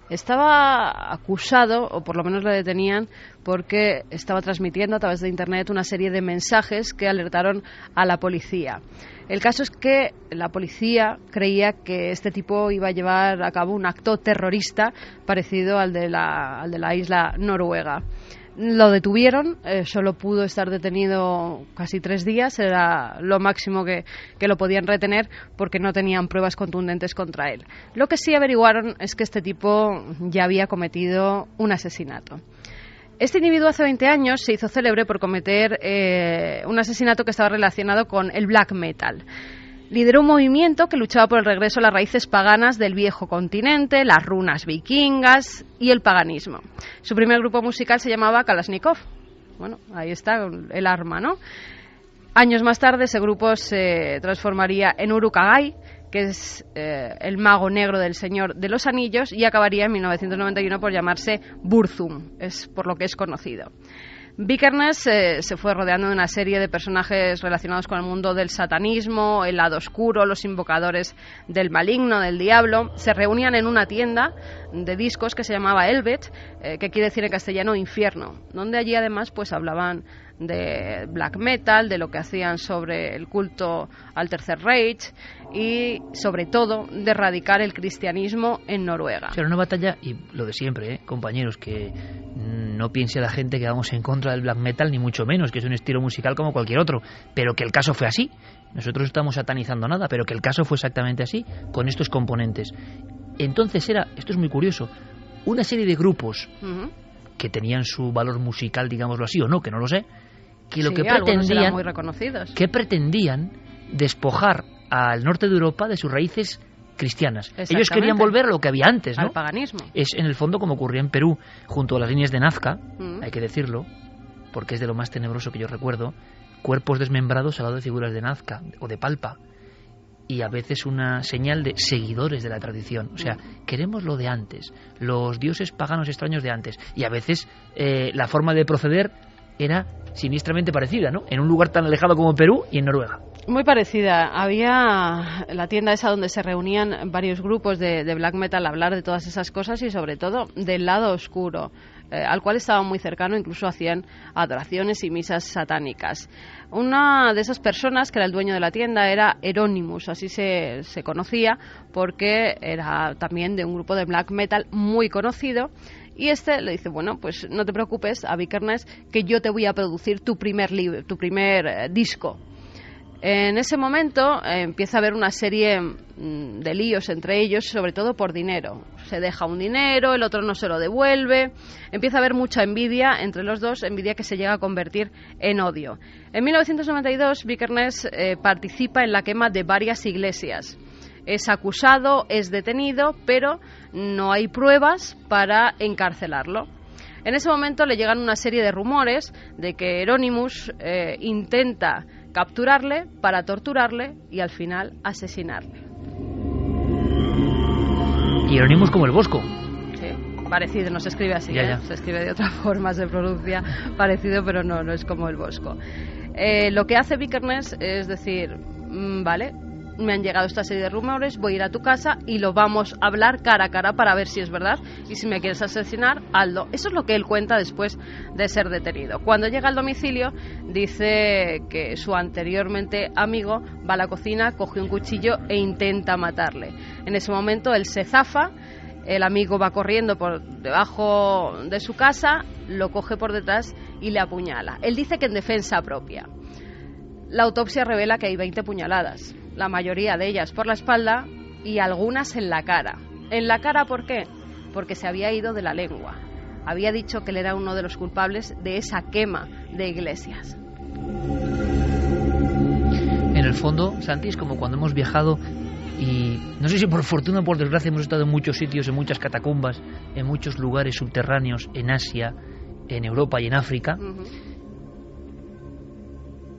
Estaba acusado, o por lo menos lo detenían, porque estaba transmitiendo a través de Internet una serie de mensajes que alertaron a la policía. El caso es que la policía creía que este tipo iba a llevar a cabo un acto terrorista parecido al de la isla noruega. Lo detuvieron, solo pudo estar detenido casi 3 días, era lo máximo que lo podían retener porque no tenían pruebas contundentes contra él. Lo que sí averiguaron es que este tipo ya había cometido un asesinato. Este individuo hace 20 años se hizo célebre por cometer un asesinato que estaba relacionado con el black metal. Lideró un movimiento que luchaba por el regreso a las raíces paganas del viejo continente, las runas vikingas y el paganismo. Su primer grupo musical se llamaba Kalashnikov. Bueno, ahí está el arma, ¿no? Años más tarde ese grupo se transformaría en Uruk-hai, que es el mago negro del Señor de los Anillos, y acabaría en 1991 por llamarse Burzum, es por lo que es conocido. Vikernes se fue rodeando de una serie de personajes relacionados con el mundo del satanismo, el lado oscuro, los invocadores del maligno, del diablo. Se reunían en una tienda de discos que se llamaba Helvet, que quiere decir en castellano infierno, donde allí además pues hablaban de black metal, de lo que hacían sobre el culto al Tercer Reich y sobre todo de erradicar el cristianismo en Noruega. Era una batalla, y lo de siempre, compañeros, que no piense la gente que vamos en contra del black metal, ni mucho menos, que es un estilo musical como cualquier otro, pero que el caso fue así. Nosotros no estamos satanizando nada, pero que el caso fue exactamente así, con estos componentes. Entonces esto es muy curioso, una serie de grupos que tenían su valor musical, digámoslo así, o no, que no lo sé, que lo sí, que pretendían, muy reconocidos. Que pretendían despojar al norte de Europa de sus raíces cristianas. Ellos querían volver a lo que había antes, ¿no? Al paganismo. Es en el fondo como ocurría en Perú, junto a las líneas de Nazca, hay que decirlo, porque es de lo más tenebroso que yo recuerdo, cuerpos desmembrados al lado de figuras de Nazca o de Palpa, y a veces una señal de seguidores de la tradición. O sea, queremos lo de antes, los dioses paganos extraños de antes, y a veces la forma de proceder era siniestramente parecida, ¿no? En un lugar tan alejado como Perú y en Noruega. Muy parecida. Había la tienda esa donde se reunían varios grupos de black metal a hablar de todas esas cosas y sobre todo del lado oscuro, al cual estaban muy cercanos, incluso hacían adoraciones y misas satánicas. Una de esas personas, que era el dueño de la tienda, era Euronymous, así se conocía, porque era también de un grupo de black metal muy conocido. Y este le dice, bueno, pues no te preocupes, a Vikernes, que yo te voy a producir tu primer disco. En ese momento empieza a haber una serie de líos entre ellos, sobre todo por dinero. Se deja un dinero, el otro no se lo devuelve. Empieza a haber mucha envidia entre los dos, envidia que se llega a convertir en odio. En 1992, Vikernes participa en la quema de varias iglesias. Es acusado, es detenido, pero no hay pruebas para encarcelarlo. En ese momento le llegan una serie de rumores de que Euronymous intenta capturarle para torturarle y al final asesinarle. Y Euronymous como el Bosco. Sí, parecido, no se escribe así, ya. Se escribe de otra forma, se pronuncia parecido, pero no es como el Bosco. Lo que hace Vikernes es decir, vale, me han llegado esta serie de rumores, voy a ir a tu casa y lo vamos a hablar cara a cara para ver si es verdad, y si me quieres asesinar, hazlo. Eso es lo que él cuenta después de ser detenido. Cuando llega al domicilio, dice que su anteriormente amigo va a la cocina, coge un cuchillo e intenta matarle. En ese momento él se zafa, el amigo va corriendo por debajo de su casa, lo coge por detrás y le apuñala. Él dice que en defensa propia. La autopsia revela que hay 20 puñaladas, la mayoría de ellas por la espalda y algunas en la cara. ¿En la cara por qué? Porque se había ido de la lengua. Había dicho que él era uno de los culpables de esa quema de iglesias. En el fondo, Santi, es como cuando hemos viajado y no sé si por fortuna o por desgracia hemos estado en muchos sitios, en muchas catacumbas, en muchos lugares subterráneos, en Asia, en Europa y en África.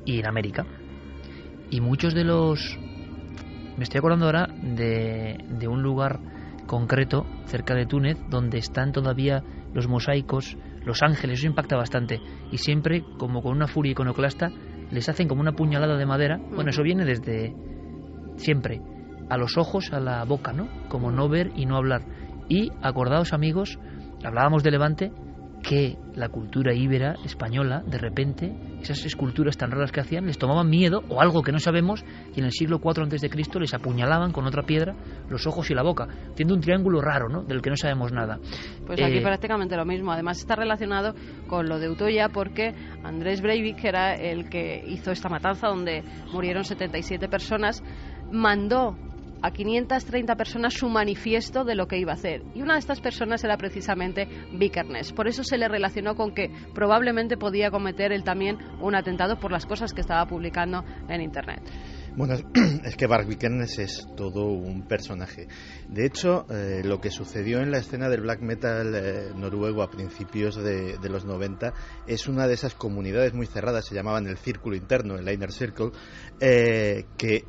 Y en América. Y muchos de los... Me estoy acordando ahora de un lugar concreto cerca de Túnez donde están todavía los mosaicos, los ángeles. Eso impacta bastante. Y siempre, como con una furia iconoclasta, les hacen como una puñalada de madera. Bueno, eso viene desde siempre. A los ojos, a la boca, ¿no? Como no ver y no hablar. Y acordaos, amigos, hablábamos de Levante, que la cultura íbera española, de repente, esas esculturas tan raras que hacían, les tomaban miedo o algo que no sabemos, y en el siglo IV a.C. les apuñalaban con otra piedra los ojos y la boca, haciendo un triángulo raro, ¿no?, del que no sabemos nada. Pues aquí prácticamente lo mismo. Además está relacionado con lo de Utoya, porque Andrés Breivik, que era el que hizo esta matanza donde murieron 77 personas, mandó a 530 personas su manifiesto de lo que iba a hacer. Y una de estas personas era precisamente Vikernes. Por eso se le relacionó con que probablemente podía cometer él también un atentado por las cosas que estaba publicando en Internet. Bueno, es que Bart Vikernes es todo un personaje. De hecho, lo que sucedió en la escena del black metal noruego a principios de los 90 es una de esas comunidades muy cerradas, se llamaban el círculo interno, el Inner Circle, que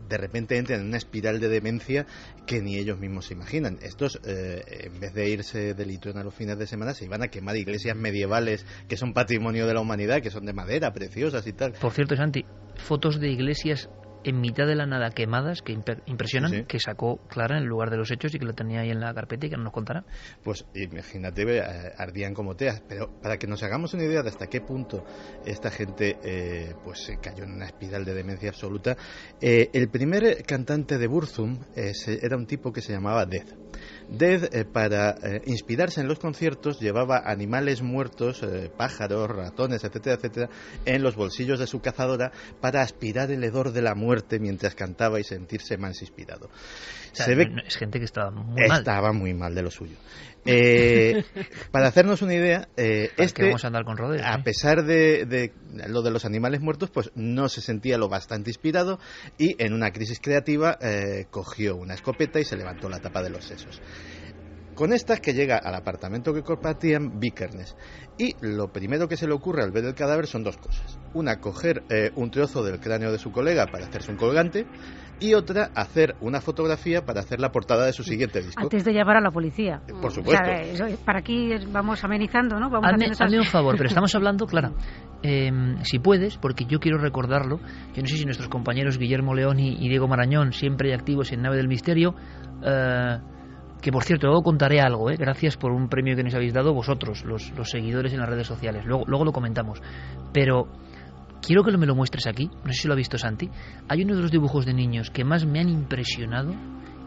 de repente entran en una espiral de demencia que ni ellos mismos se imaginan. Estos, en vez de irse de litrón a los fines de semana, se iban a quemar iglesias medievales que son patrimonio de la humanidad, que son de madera, preciosas y tal. Por cierto, Santi, fotos de iglesias en mitad de la nada quemadas que impresionan, sí. Que sacó Clara en el lugar de los hechos y que lo tenía ahí en la carpeta y que no nos contará. Pues imagínate, ardían como teas, pero para que nos hagamos una idea de hasta qué punto esta gente pues cayó en una espiral de demencia absoluta, el primer cantante de Burzum era un tipo que se llamaba Death. Death, para inspirarse en los conciertos, llevaba animales muertos, pájaros, ratones, etcétera, etcétera, en los bolsillos de su cazadora para aspirar el hedor de la muerte mientras cantaba y sentirse más inspirado. O sea, es gente que estaba muy mal. Estaba muy mal de lo suyo. Para hacernos una idea, vamos a andar con rodeos, a pesar de lo de los animales muertos, pues no se sentía lo bastante inspirado y en una crisis creativa cogió una escopeta y se levantó la tapa de los sesos. Con estas que llega al apartamento que compartían Vikernes. Y lo primero que se le ocurre al ver el cadáver son dos cosas. Una, coger un trozo del cráneo de su colega para hacerse un colgante, y otra, hacer una fotografía para hacer la portada de su siguiente disco. Antes de llamar a la policía. Por supuesto. O sea, para aquí vamos amenizando, ¿no? Vamos hazme un favor, pero estamos hablando, Clara, si puedes, porque yo quiero recordarlo, yo no sé si nuestros compañeros Guillermo León y Diego Marañón, siempre activos en Nave del Misterio, que por cierto, luego contaré algo, gracias por un premio que nos habéis dado vosotros, los seguidores en las redes sociales, luego lo comentamos, pero quiero que me lo muestres aquí, no sé si lo ha visto Santi. Hay uno de los dibujos de niños que más me han impresionado,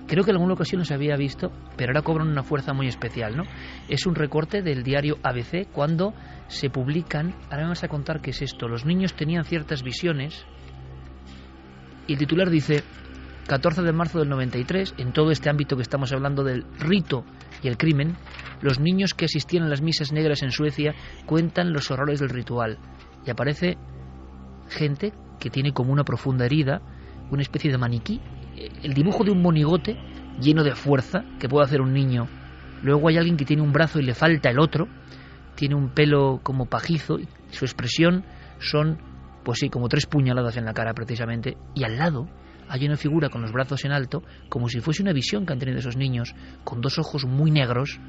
creo que en alguna ocasión los había visto, pero ahora cobran una fuerza muy especial, ¿no? Es un recorte del diario ABC cuando se publican, ahora me vas a contar qué es esto, los niños tenían ciertas visiones, y el titular dice: 14 de marzo del 93, en todo este ámbito que estamos hablando del rito y el crimen, los niños que asistían a las misas negras en Suecia cuentan los horrores del ritual. Y aparece gente que tiene como una profunda herida, una especie de maniquí, el dibujo de un monigote lleno de fuerza que puede hacer un niño. Luego hay alguien que tiene un brazo y le falta el otro, tiene un pelo como pajizo, y su expresión son, pues sí, como 3 puñaladas en la cara precisamente, y al lado hay una figura con los brazos en alto, como si fuese una visión que han tenido esos niños, con 2 ojos muy negros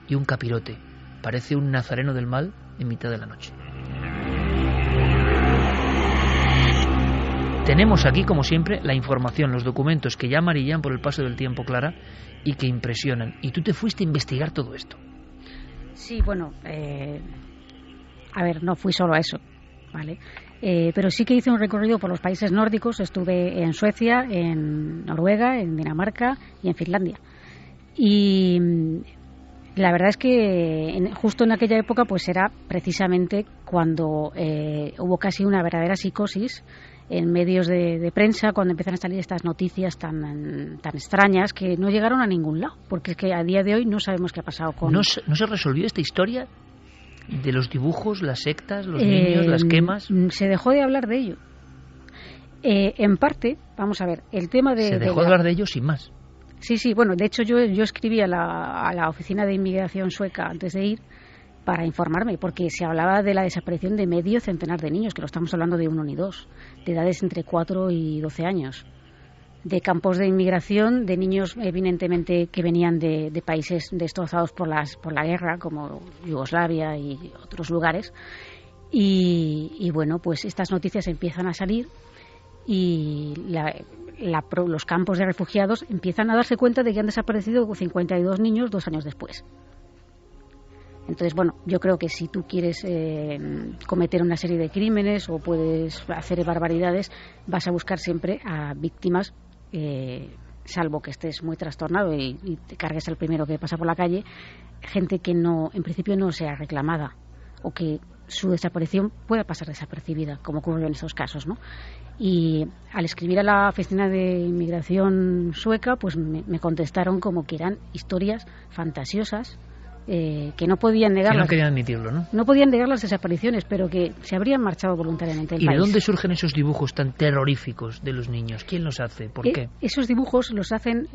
y un capirote. Parece un nazareno del mal en mitad de la noche. Tenemos aquí, como siempre, la información, los documentos que ya amarillan por el paso del tiempo, Clara, y que impresionan. Y tú te fuiste a investigar todo esto. Sí, bueno, a ver, no fui solo a eso, ¿vale? Pero sí que hice un recorrido por los países nórdicos. Estuve en Suecia, en Noruega, en Dinamarca y en Finlandia. Y la verdad es que justo en aquella época pues era precisamente cuando hubo casi una verdadera psicosis en medios de prensa, cuando empiezan a salir estas noticias tan extrañas que no llegaron a ningún lado, porque es que a día de hoy no sabemos qué ha pasado con... ¿No se resolvió esta historia de los dibujos, las sectas, los niños, las quemas? Se dejó de hablar de ello. En parte, vamos a ver, el tema de... Se dejó de hablar de ello sin más. Sí, bueno, de hecho yo escribí a la oficina de inmigración sueca antes de ir para informarme, porque se hablaba de la desaparición de medio centenar de niños, que lo estamos hablando de 1 ni 2, de edades entre 4 y 12 años, de campos de inmigración, de niños evidentemente que venían de países destrozados por la guerra, como Yugoslavia y otros lugares, y bueno, pues estas noticias empiezan a salir y los campos de refugiados empiezan a darse cuenta de que han desaparecido 52 niños 2 años después. Entonces, bueno, yo creo que si tú quieres cometer una serie de crímenes o puedes hacer barbaridades, vas a buscar siempre a víctimas, salvo que estés muy trastornado y te cargues al primero que pasa por la calle, gente que no, en principio no sea reclamada o que su desaparición pueda pasar desapercibida, como ocurrió en estos casos, ¿no? Y al escribir a la oficina de inmigración sueca, pues me contestaron como que eran historias fantasiosas, que no podían negar que no querían admitirlo, ¿no? No podían negar las desapariciones, pero que se habrían marchado voluntariamente del país. ¿Y de dónde surgen esos dibujos tan terroríficos de los niños? ¿Quién los hace? ¿Por qué? Esos dibujos los hacen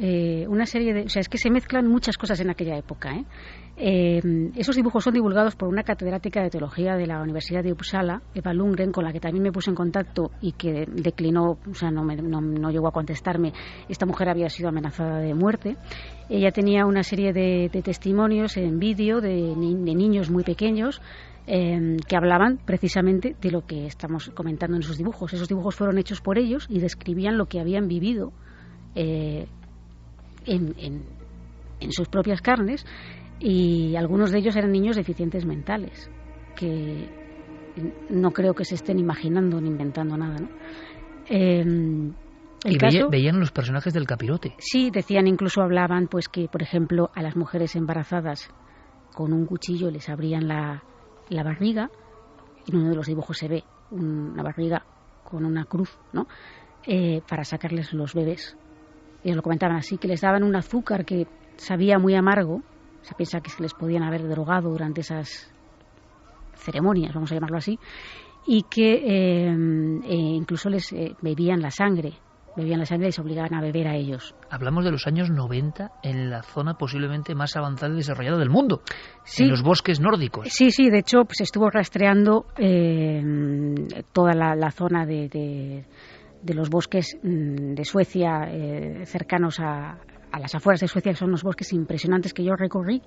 una serie de... O sea, es que se mezclan muchas cosas en aquella época, esos dibujos son divulgados por una catedrática de teología de la Universidad de Uppsala, Eva Lundgren, con la que también me puse en contacto y que declinó, o sea, no llegó a contestarme. Esta mujer había sido amenazada de muerte. Ella tenía una serie de testimonios en vídeo de niños muy pequeños que hablaban precisamente de lo que estamos comentando en esos dibujos. Esos dibujos fueron hechos por ellos y describían lo que habían vivido en sus propias carnes, y algunos de ellos eran niños deficientes mentales, que no creo que se estén imaginando ni inventando nada, ¿no? Veían los personajes del capirote. Sí, decían, incluso hablaban, pues que, por ejemplo, a las mujeres embarazadas con un cuchillo les abrían la barriga. En uno de los dibujos se ve una barriga con una cruz, ¿no? Para sacarles los bebés. Ellos lo comentaban así, que les daban un azúcar que sabía muy amargo. Se piensa que se les podían haber drogado durante esas ceremonias, vamos a llamarlo así, y que incluso les bebían la sangre y se obligaban a beber a ellos. Hablamos de los años 90 en la zona posiblemente más avanzada y desarrollada del mundo, sí, en los bosques nórdicos. Sí, de hecho pues estuvo rastreando toda la zona de los bosques de Suecia, cercanos a las afueras de Suecia, que son unos bosques impresionantes que yo recorrí,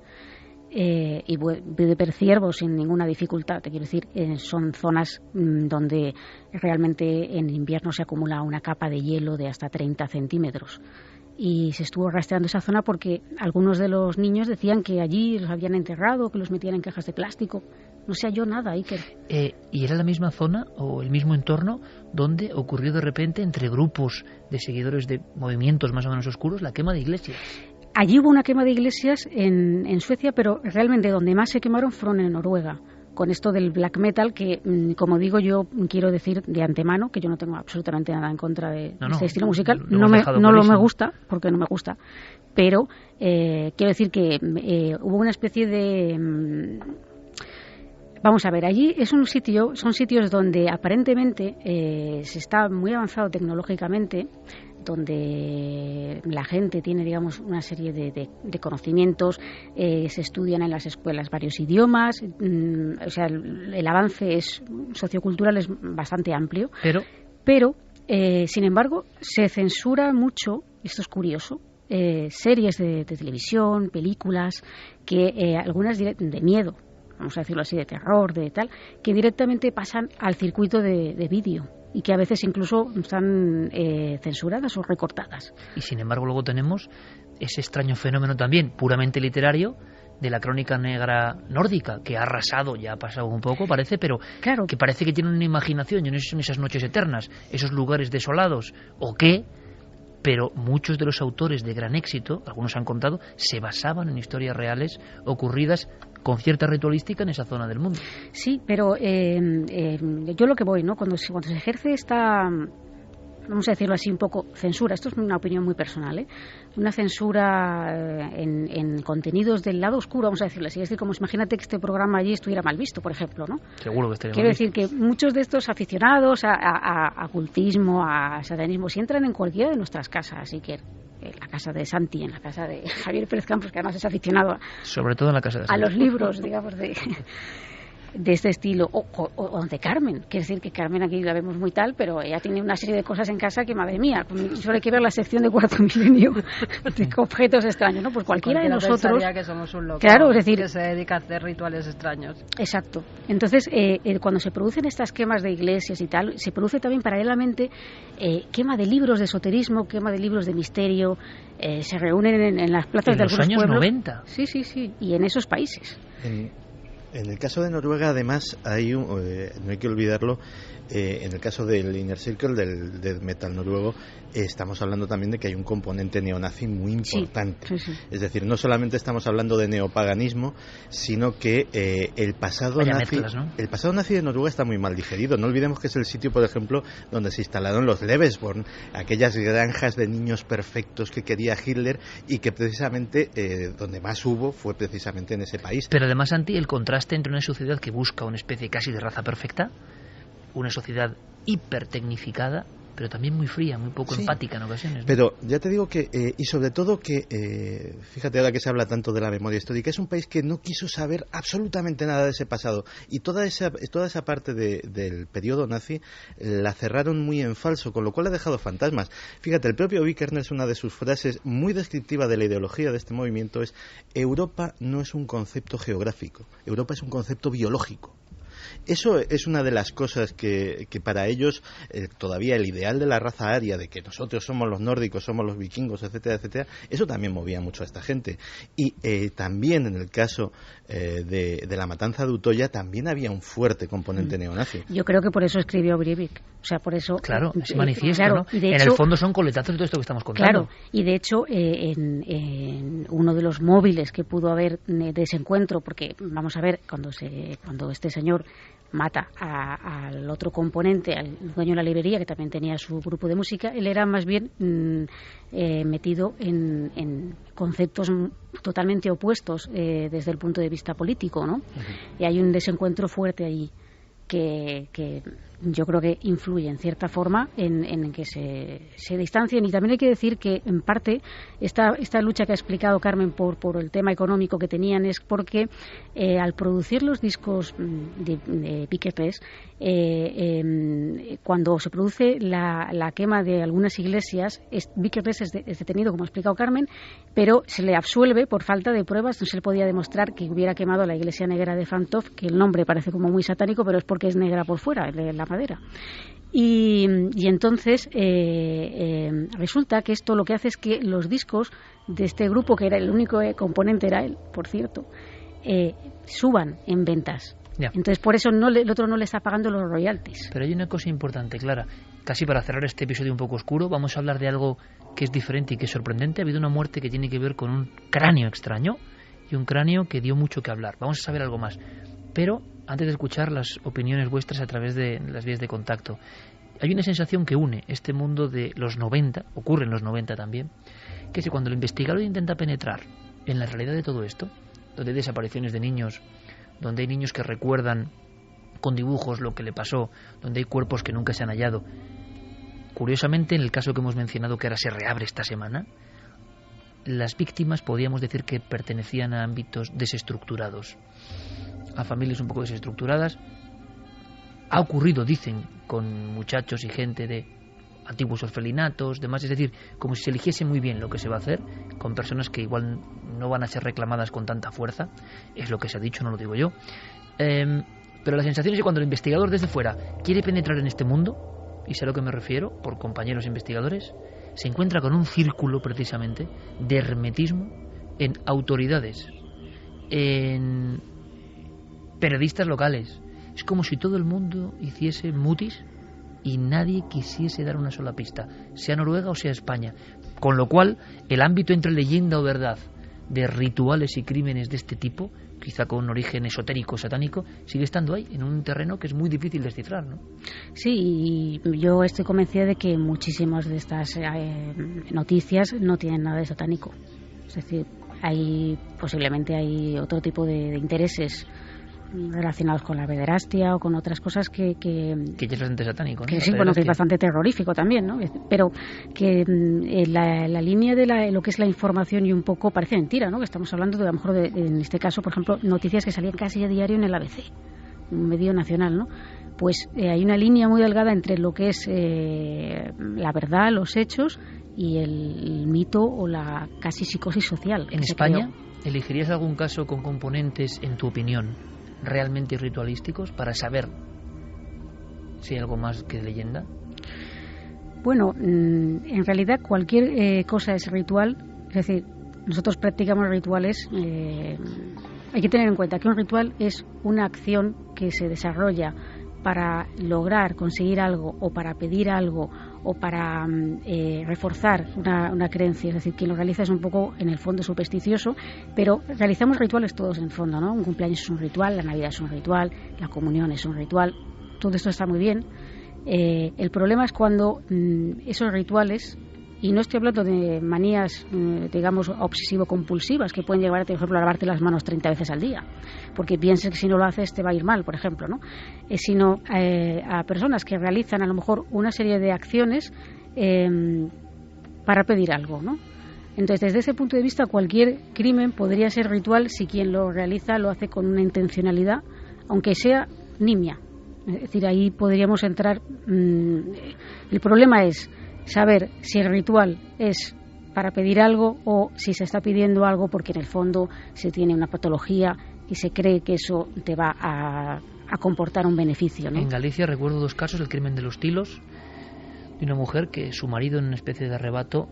y pude ver ciervos sin ninguna dificultad. Te quiero decir, son zonas donde realmente en invierno se acumula una capa de hielo de hasta 30 centímetros. Y se estuvo rastreando esa zona porque algunos de los niños decían que allí los habían enterrado, que los metían en cajas de plástico. No se halló nada, Iker. ¿Y era la misma zona o el mismo entorno donde ocurrió de repente entre grupos de seguidores de movimientos más o menos oscuros la quema de iglesias? Allí hubo una quema de iglesias en Suecia, pero realmente donde más se quemaron fueron en Noruega, con esto del black metal, que, como digo, yo quiero decir de antemano que yo no tengo absolutamente nada en contra de este estilo musical. No me gusta, porque no me gusta, pero quiero decir que hubo una especie de... Vamos a ver, allí son sitios donde aparentemente se está muy avanzado tecnológicamente, donde la gente tiene, digamos, una serie de conocimientos, se estudian en las escuelas varios idiomas, o sea, el avance sociocultural es bastante amplio, pero sin embargo, se censura mucho, esto es curioso, series de televisión, películas, que algunas de miedo, vamos a decirlo así, de terror, de tal, que directamente pasan al circuito de vídeo y que a veces incluso están censuradas o recortadas. Y sin embargo luego tenemos ese extraño fenómeno también, puramente literario, de la crónica negra nórdica, que ha arrasado, ya ha pasado un poco, parece, pero claro, que parece que tienen una imaginación, y no sé si son esas noches eternas, esos lugares desolados, o qué, pero muchos de los autores de gran éxito, algunos han contado, se basaban en historias reales ocurridas con cierta ritualística en esa zona del mundo. Sí, pero yo lo que voy, ¿no? Cuando se ejerce esta, vamos a decirlo así, un poco censura, esto es una opinión muy personal, una censura en contenidos del lado oscuro, vamos a decirlo así, es decir, como imagínate que este programa allí estuviera mal visto, por ejemplo, ¿no? Seguro que estaría Quiero mal decir visto. que muchos de estos aficionados a ocultismo, a satanismo, si entran en cualquiera de nuestras casas, así que en la casa de Santi, en la casa de Javier Pérez Campos, que además es aficionado sobre todo en la casa de a los libros, digamos, de este estilo, o de Carmen, quiere decir que Carmen aquí la vemos muy tal, pero ella tiene una serie de cosas en casa que, madre mía, solo hay que ver la sección de Cuarto Milenio de objetos extraños, ¿no? Pues cualquiera de nosotros, que somos un loco, claro, es decir, que se dedica a hacer rituales extraños. Exacto. Entonces, cuando se producen estas quemas de iglesias y tal, se produce también paralelamente quema de libros de esoterismo, quema de libros de misterio, se reúnen en las plazas de algunos pueblos. En los años 90. Sí, y en esos países. En el caso de Noruega, además, no hay que olvidarlo, en el caso del Inner Circle, del death metal noruego, estamos hablando también de que hay un componente neonazi muy importante. Sí, sí. Es decir, no solamente estamos hablando de neopaganismo, sino que el pasado nazi, mezclas, ¿no? el pasado nazi de Noruega está muy mal digerido. No olvidemos que es el sitio, por ejemplo, donde se instalaron los Lebensborn, aquellas granjas de niños perfectos que quería Hitler, y que precisamente donde más hubo fue precisamente en ese país. Pero además, Santi, el contraste entre una sociedad que busca una especie casi de raza perfecta, una sociedad hipertecnificada, pero también muy fría, muy poco empática en ocasiones, ¿no? Pero ya te digo que, y sobre todo que, fíjate ahora que se habla tanto de la memoria histórica, es un país que no quiso saber absolutamente nada de ese pasado, y toda esa parte del periodo nazi la cerraron muy en falso, con lo cual ha dejado fantasmas. Fíjate, el propio Vikernes, una de sus frases muy descriptiva de la ideología de este movimiento es: Europa no es un concepto geográfico, Europa es un concepto biológico. Eso es una de las cosas que para ellos todavía el ideal de la raza aria, de que nosotros somos los nórdicos, somos los vikingos, etcétera, etcétera, eso también movía mucho a esta gente. Y también en el caso de la matanza de Utoya también había un fuerte componente neonazi. Yo creo que por eso escribió Breivik. O sea, por eso... Claro, se manifiesta, claro, ¿no? Y de en hecho, el fondo son coletazos de todo esto que estamos contando. Claro, y de hecho en uno de los móviles que pudo haber de ese encuentro, porque vamos a ver, cuando este señor mata al otro componente, al dueño de la librería, que también tenía su grupo de música, él era más bien metido en conceptos totalmente opuestos desde el punto de vista político, ¿no? Y hay un desencuentro fuerte allí que yo creo que influye en cierta forma en que se distancien. Y también hay que decir que en parte esta lucha que ha explicado Carmen por el tema económico que tenían es porque al producir los discos de Vikernes, cuando se produce la quema de algunas iglesias, Vikernes es detenido, como ha explicado Carmen, pero se le absuelve por falta de pruebas. No se le podía demostrar que hubiera quemado la iglesia negra de Fantov, que el nombre parece como muy satánico, pero es porque es negra por fuera, la madera. Y entonces resulta que esto lo que hace es que los discos de este grupo, que era el único componente, era él, por cierto, suban en ventas. Ya. Entonces por eso el otro no le está pagando los royalties. Pero hay una cosa importante, Clara. Casi para cerrar este episodio un poco oscuro, vamos a hablar de algo que es diferente y que es sorprendente. Ha habido una muerte que tiene que ver con un cráneo extraño, y un cráneo que dio mucho que hablar. Vamos a saber algo más. Pero antes de escuchar las opiniones vuestras a través de las vías de contacto, hay una sensación que une este mundo de los 90, ocurre en los 90 también, que es que cuando el investigador intenta penetrar en la realidad de todo esto, donde hay desapariciones de niños, donde hay niños que recuerdan con dibujos lo que le pasó, donde hay cuerpos que nunca se han hallado, curiosamente, en el caso que hemos mencionado, que ahora se reabre esta semana, las víctimas podríamos decir que pertenecían a ámbitos desestructurados, a familias un poco desestructuradas. Ha ocurrido, dicen, con muchachos y gente de antiguos orfelinatos, demás, es decir, como si se eligiese muy bien lo que se va a hacer, con personas que igual no van a ser reclamadas con tanta fuerza, es lo que se ha dicho, no lo digo yo. Pero la sensación es que cuando el investigador desde fuera quiere penetrar en este mundo, y sé a lo que me refiero, por compañeros investigadores, se encuentra con un círculo precisamente de hermetismo en autoridades, en periodistas locales. Es como si todo el mundo hiciese mutis y nadie quisiese dar una sola pista, sea Noruega o sea España. Con lo cual, el ámbito entre leyenda o verdad de rituales y crímenes de este tipo, quizá con un origen esotérico, satánico, sigue estando ahí, en un terreno que es muy difícil de descifrar, ¿no? Sí, y yo estoy convencida de que muchísimas de estas noticias no tienen nada de satánico. Es decir, posiblemente hay otro tipo de intereses relacionados con la pederastia o con otras cosas que ya es bastante satánico, ¿no? Que sí, bueno, que es bastante terrorífico también, ¿no? Pero que la línea de lo que es la información y un poco parece mentira, ¿no? Que estamos hablando de, a lo mejor, en este caso, por ejemplo, noticias que salían casi a diario en el ABC, un medio nacional, ¿no? Pues hay una línea muy delgada entre lo que es la verdad, los hechos y el mito o la casi psicosis social. En España, ¿elegirías algún caso con componentes, en tu opinión, realmente ritualísticos para saber si hay algo más que leyenda? Bueno, en realidad cualquier cosa es ritual. Es decir, nosotros practicamos rituales hay que tener en cuenta que un ritual es una acción que se desarrolla para lograr conseguir algo o para pedir algo o para reforzar una creencia. Es decir, quien lo realiza es un poco, en el fondo, supersticioso, pero realizamos rituales todos en el fondo, ¿no? Un cumpleaños es un ritual, la Navidad es un ritual, la comunión es un ritual, todo esto está muy bien. El problema es cuando esos rituales, y no estoy hablando de manías, digamos, obsesivo-compulsivas, que pueden llevar, por ejemplo, a lavarte las manos 30 veces al día, porque pienses que si no lo haces te va a ir mal, por ejemplo, ¿no? Sino a personas que realizan a lo mejor una serie de acciones para pedir algo, ¿no? Entonces, desde ese punto de vista, cualquier crimen podría ser ritual si quien lo realiza lo hace con una intencionalidad, aunque sea nimia. Es decir, ahí podríamos entrar. El problema es saber si el ritual es para pedir algo o si se está pidiendo algo porque en el fondo se tiene una patología y se cree que eso te va a comportar un beneficio, ¿no? En Galicia recuerdo 2 casos: el crimen de los tilos, de una mujer que su marido, en una especie de arrebato,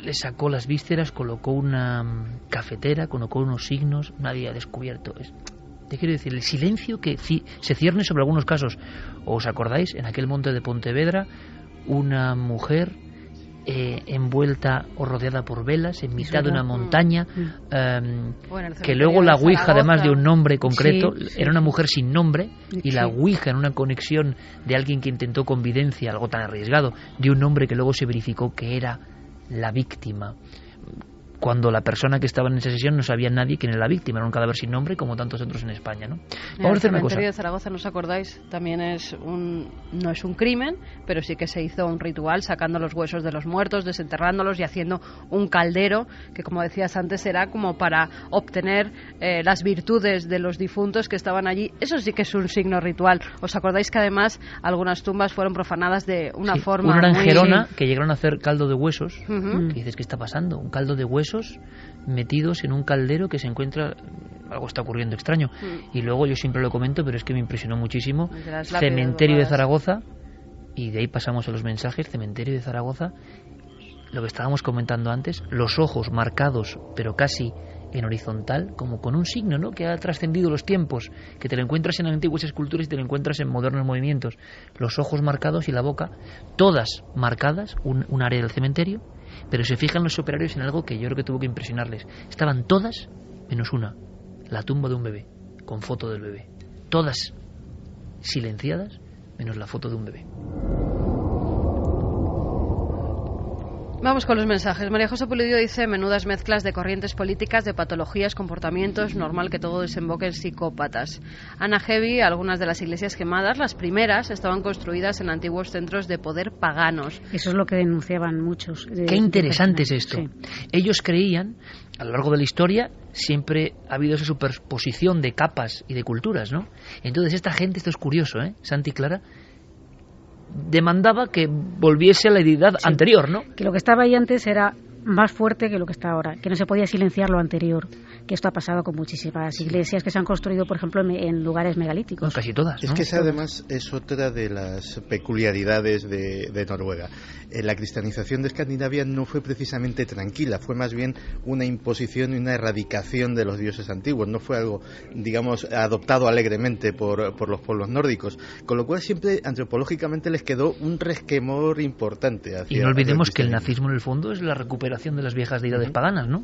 le sacó las vísceras, colocó una cafetera, colocó unos signos, nadie ha descubierto. Te quiero decir, el silencio que se cierne sobre algunos casos. ¿Os acordáis? En aquel monte de Pontevedra, una mujer envuelta o rodeada por velas en mitad de una montaña, que luego la Ouija, además de un nombre concreto, era una mujer sin nombre, y la Ouija, en una conexión de alguien que intentó convivencia, algo tan arriesgado, de un nombre que luego se verificó que era la víctima, cuando la persona que estaba en esa sesión no sabía nadie quién era la víctima, era un cadáver sin nombre, como tantos otros en España, ¿no? Vamos a hacer una cosa. El cementerio de Zaragoza, ¿no os acordáis? También no es un crimen, pero sí que se hizo un ritual sacando los huesos de los muertos, desenterrándolos y haciendo un caldero, que, como decías antes, era como para obtener las virtudes de los difuntos que estaban allí. Eso sí que es un signo ritual. ¿Os acordáis que además algunas tumbas fueron profanadas de una forma una era en muy... Gerona, que llegaron a hacer caldo de huesos, que dices, ¿qué está pasando? Un caldo de huesos metidos en un caldero que se encuentra, algo está ocurriendo extraño. Y luego, yo siempre lo comento, pero es que me impresionó muchísimo, cementerio de Zaragoza, y de ahí pasamos a los mensajes. Cementerio de Zaragoza, lo que estábamos comentando antes, los ojos marcados, pero casi en horizontal, como con un signo, ¿no?, que ha trascendido los tiempos, que te lo encuentras en antiguas esculturas y te lo encuentras en modernos movimientos. Los ojos marcados y la boca, todas marcadas, un área del cementerio. Pero se fijan los operarios en algo que yo creo que tuvo que impresionarles. Estaban todas, menos una, la tumba de un bebé, con foto del bebé. Todas silenciadas, menos la foto de un bebé. Vamos con los mensajes. María José Pulido dice: menudas mezclas de corrientes políticas, de patologías, comportamientos, normal que todo desemboque en psicópatas. Ana Heavy: algunas de las iglesias quemadas, las primeras, estaban construidas en antiguos centros de poder paganos. Eso es lo que denunciaban muchos. Qué interesante es esto. Sí. Ellos creían, a lo largo de la historia, siempre ha habido esa superposición de capas y de culturas, ¿no? Entonces esta gente, esto es curioso, Santi y Clara, demandaba que volviese a la deidad anterior, ¿no? Que lo que estaba ahí antes era más fuerte que lo que está ahora, que no se podía silenciar lo anterior, que esto ha pasado con muchísimas iglesias que se han construido, por ejemplo, en lugares megalíticos. No, casi todas, ¿no? Es que esa además es otra de las peculiaridades de Noruega. La cristianización de Escandinavia no fue precisamente tranquila, fue más bien una imposición y una erradicación de los dioses antiguos, no fue algo, digamos, adoptado alegremente por los pueblos nórdicos, con lo cual siempre antropológicamente les quedó un resquemor importante hacia... Y no olvidemos que el nazismo, en el fondo, es la recuperación de las viejas deidades paganas, ¿no?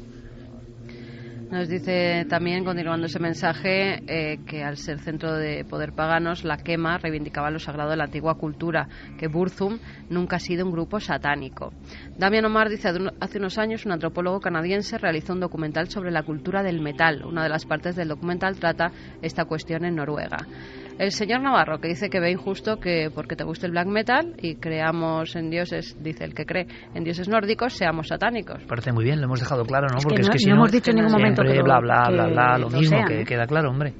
Nos dice también, continuando ese mensaje, que al ser centro de poder paganos, la quema reivindicaba lo sagrado de la antigua cultura, que Burzum nunca ha sido un grupo satánico. Damián Omar dice: hace unos años un antropólogo canadiense realizó un documental sobre la cultura del metal. Una de las partes del documental trata esta cuestión en Noruega. El señor Navarro, que dice que ve injusto que porque te guste el black metal y creamos en dioses, dice el que cree en dioses nórdicos, seamos satánicos. Parece muy bien, lo hemos dejado claro, ¿no? Porque es que si no hemos dicho en ningún momento que bla, lo mismo, que queda claro, hombre.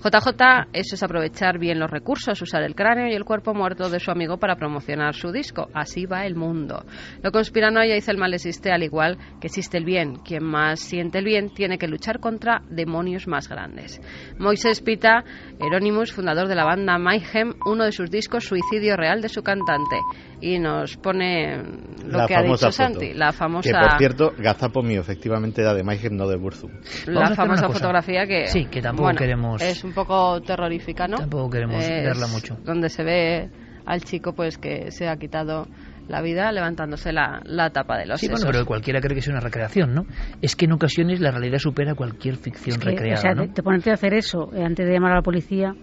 JJ, eso es aprovechar bien los recursos, usar el cráneo y el cuerpo muerto de su amigo para promocionar su disco. Así va el mundo. Lo conspiranoia dice el mal existe al igual que existe el bien. Quien más siente el bien tiene que luchar contra demonios más grandes. Moisés Pita, Euronymous, fundador de la banda Mayhem, uno de sus discos, Suicidio Real de su cantante. Y nos pone lo la que ha dicho foto. Santi, la famosa... Que, por cierto, Gazapo mío, efectivamente era de Mayhem, no de Burzum. La famosa fotografía que... Sí, que tampoco queremos... Es un poco terrorífica, ¿no? Tampoco queremos verla mucho. Donde se ve al chico pues que se ha quitado la vida levantándose la tapa de los sesos. Bueno, pero cualquiera cree que es una recreación, ¿no? Es que en ocasiones la realidad supera cualquier ficción recreada, o sea, ¿no? te ponerte a hacer eso antes de llamar a la policía...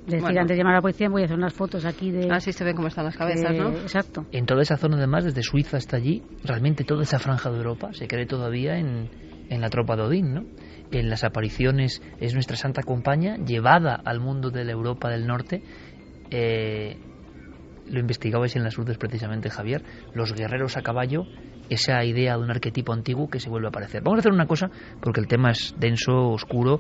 Es decir, antes de llamar a la policía voy a hacer unas fotos aquí de... Así se ven cómo están las cabezas, ¿no? Exacto. En toda esa zona, además, desde Suiza hasta allí, realmente toda esa franja de Europa se cree todavía en la tropa de Odín, ¿no? En las apariciones es nuestra santa compañía, llevada al mundo de la Europa del Norte. Lo investigabais en las Urdes precisamente, Javier. Los guerreros a caballo, esa idea de un arquetipo antiguo que se vuelve a aparecer. Vamos a hacer una cosa, porque el tema es denso, oscuro.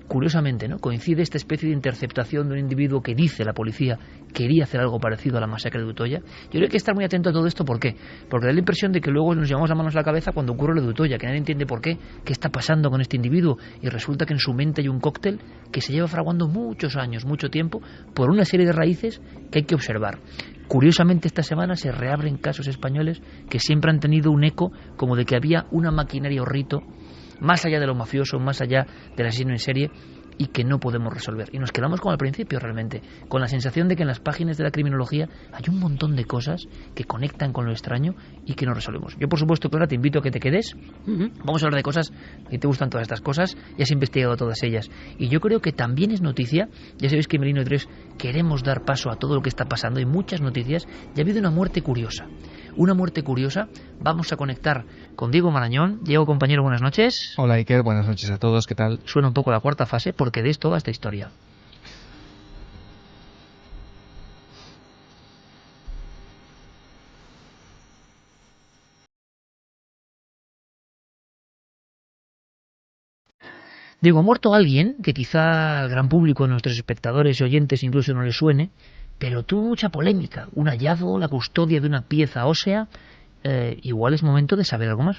Curiosamente, ¿no? Coincide esta especie de interceptación de un individuo que dice la policía quería hacer algo creo a la masacre de Utoya. Yo creo que hay que estar muy atento a todo esto. ¿Por qué? Porque da la impresión de que luego nos llevamos las manos a la cabeza cuando ocurre lo de Utoya, que nadie entiende por qué está pasando con este individuo, y resulta que en su mente hay un cóctel que se lleva fraguando muchos años, mucho tiempo, por una serie de raíces que hay que observar. Curiosamente, esta semana se reabren casos españoles que siempre han tenido un eco como de que había una maquinaria o rito más allá de lo mafioso, más allá del asesino en serie, y que no podemos resolver. Y nos quedamos como al principio realmente, con la sensación de que en las páginas de la criminología hay un montón de cosas que conectan con lo extraño y que no resolvemos. Yo, por supuesto, Clara, te invito a que te quedes. Vamos a hablar de cosas que te gustan, todas estas cosas, ya has investigado todas ellas. Y yo creo que también es noticia, ya sabéis que en Merino 3 queremos dar paso a todo lo que está pasando, hay muchas noticias, ya ha habido una muerte curiosa. Una muerte curiosa. Vamos a conectar con Diego Marañón. Diego, compañero, buenas noches. Hola, Iker, buenas noches a todos, ¿qué tal? Suena un poco la cuarta fase porque de toda esta historia. Digo, ha muerto alguien que quizá al gran público, a nuestros espectadores y oyentes incluso no les suene, pero tuvo mucha polémica. Un hallazgo, la custodia de una pieza ósea. Igual es momento de saber algo más.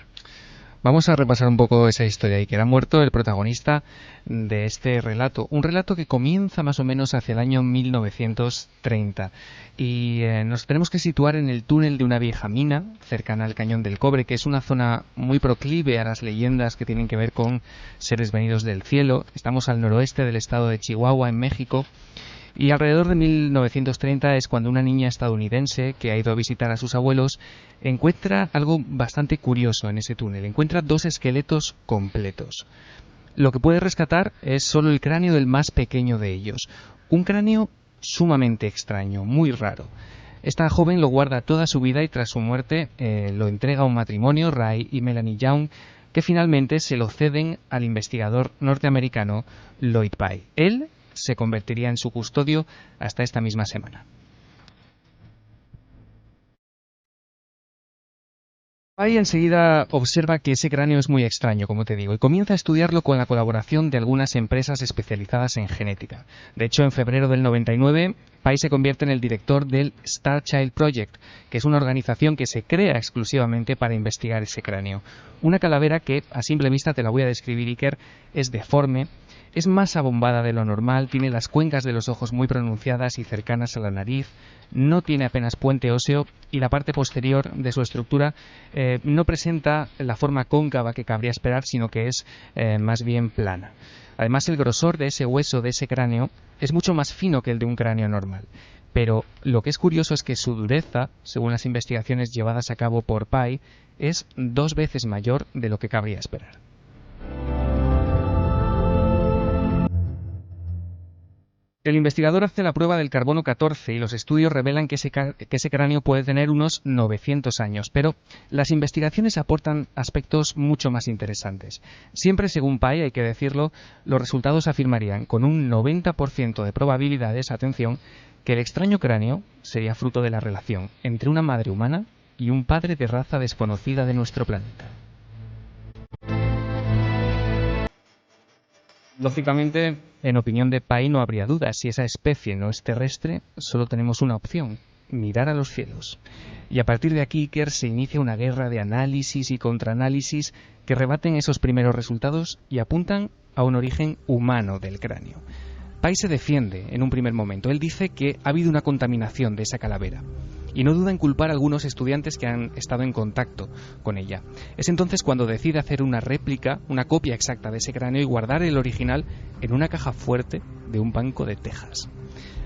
Vamos a repasar un poco esa historia, y que ha muerto el protagonista de este relato. Un relato que comienza más o menos hacia el año 1930. Y nos tenemos que situar en el túnel de una vieja mina, cercana al Cañón del Cobre, que es una zona muy proclive a las leyendas que tienen que ver con seres venidos del cielo. Estamos al noroeste del estado de Chihuahua, en México. Y alrededor de 1930 es cuando una niña estadounidense que ha ido a visitar a sus abuelos encuentra algo bastante curioso en ese túnel. Encuentra 2 esqueletos completos. Lo que puede rescatar es solo el cráneo del más pequeño de ellos. Un cráneo sumamente extraño, muy raro. Esta joven lo guarda toda su vida y tras su muerte lo entrega a un matrimonio, Ray y Melanie Young, que finalmente se lo ceden al investigador norteamericano Lloyd Pye. Él se convertiría en su custodio hasta esta misma semana. Pye enseguida observa que ese cráneo es muy extraño, como te digo, y comienza a estudiarlo con la colaboración de algunas empresas especializadas en genética. De hecho, en febrero del 99, Pye se convierte en el director del Star Child Project, que es una organización que se crea exclusivamente para investigar ese cráneo. Una calavera que, a simple vista, te la voy a describir, Iker, es deforme, es más abombada de lo normal, tiene las cuencas de los ojos muy pronunciadas y cercanas a la nariz, no tiene apenas puente óseo y la parte posterior de su estructura no presenta la forma cóncava que cabría esperar, sino que es más bien plana. Además, el grosor de ese hueso, de ese cráneo, es mucho más fino que el de un cráneo normal. Pero lo que es curioso es que su dureza, según las investigaciones llevadas a cabo por Pye, es 2 veces mayor de lo que cabría esperar. El investigador hace la prueba del carbono 14 y los estudios revelan que ese cráneo puede tener unos 900 años, pero las investigaciones aportan aspectos mucho más interesantes. Siempre, según Pye, hay que decirlo, los resultados afirmarían con un 90% de probabilidades, atención, que el extraño cráneo sería fruto de la relación entre una madre humana y un padre de raza desconocida de nuestro planeta. Lógicamente, en opinión de Pye, no habría duda. Si esa especie no es terrestre, solo tenemos una opción: mirar a los cielos. Y a partir de aquí, Iker, se inicia una guerra de análisis y contraanálisis que rebaten esos primeros resultados y apuntan a un origen humano del cráneo. Pye se defiende en un primer momento. Él dice que ha habido una contaminación de esa calavera y no duda en culpar a algunos estudiantes que han estado en contacto con ella. Es entonces cuando decide hacer una réplica, una copia exacta de ese cráneo y guardar el original en una caja fuerte de un banco de Texas.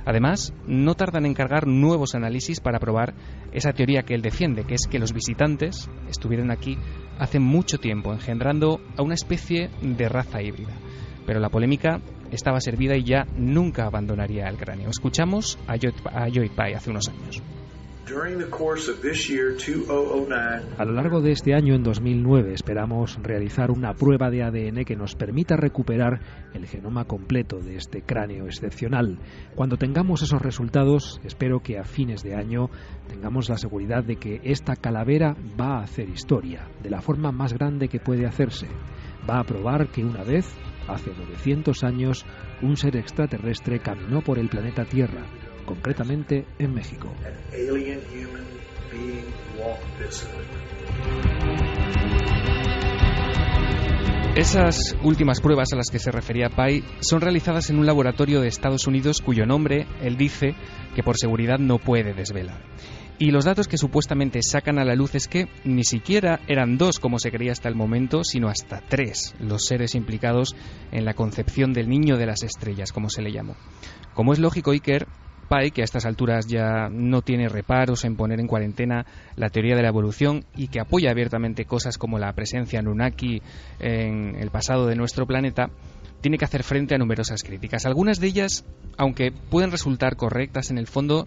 Además, no tardan en cargar nuevos análisis para probar esa teoría que él defiende, que es que los visitantes estuvieron aquí hace mucho tiempo, engendrando a una especie de raza híbrida. Pero la polémica estaba servida y ya nunca abandonaría el cráneo. Escuchamos a Joy Pye hace unos años. A lo largo de este año, en 2009, esperamos realizar una prueba de ADN que nos permita recuperar el genoma completo de este cráneo excepcional. Cuando tengamos esos resultados, espero que a fines de año tengamos la seguridad de que esta calavera va a hacer historia, de la forma más grande que puede hacerse. Va a probar que una vez, hace 900 años, un ser extraterrestre caminó por el planeta Tierra, concretamente en México. Esas últimas pruebas a las que se refería Pye son realizadas en un laboratorio de Estados Unidos cuyo nombre él dice que por seguridad no puede desvelar. Y los datos que supuestamente sacan a la luz es que ni siquiera eran 2, como se creía hasta el momento, sino hasta 3 los seres implicados en la concepción del niño de las estrellas, como se le llamó. Como es lógico, Iker, Pye, que a estas alturas ya no tiene reparos en poner en cuarentena la teoría de la evolución y que apoya abiertamente cosas como la presencia Anunnaki en el pasado de nuestro planeta, tiene que hacer frente a numerosas críticas. Algunas de ellas, aunque pueden resultar correctas en el fondo,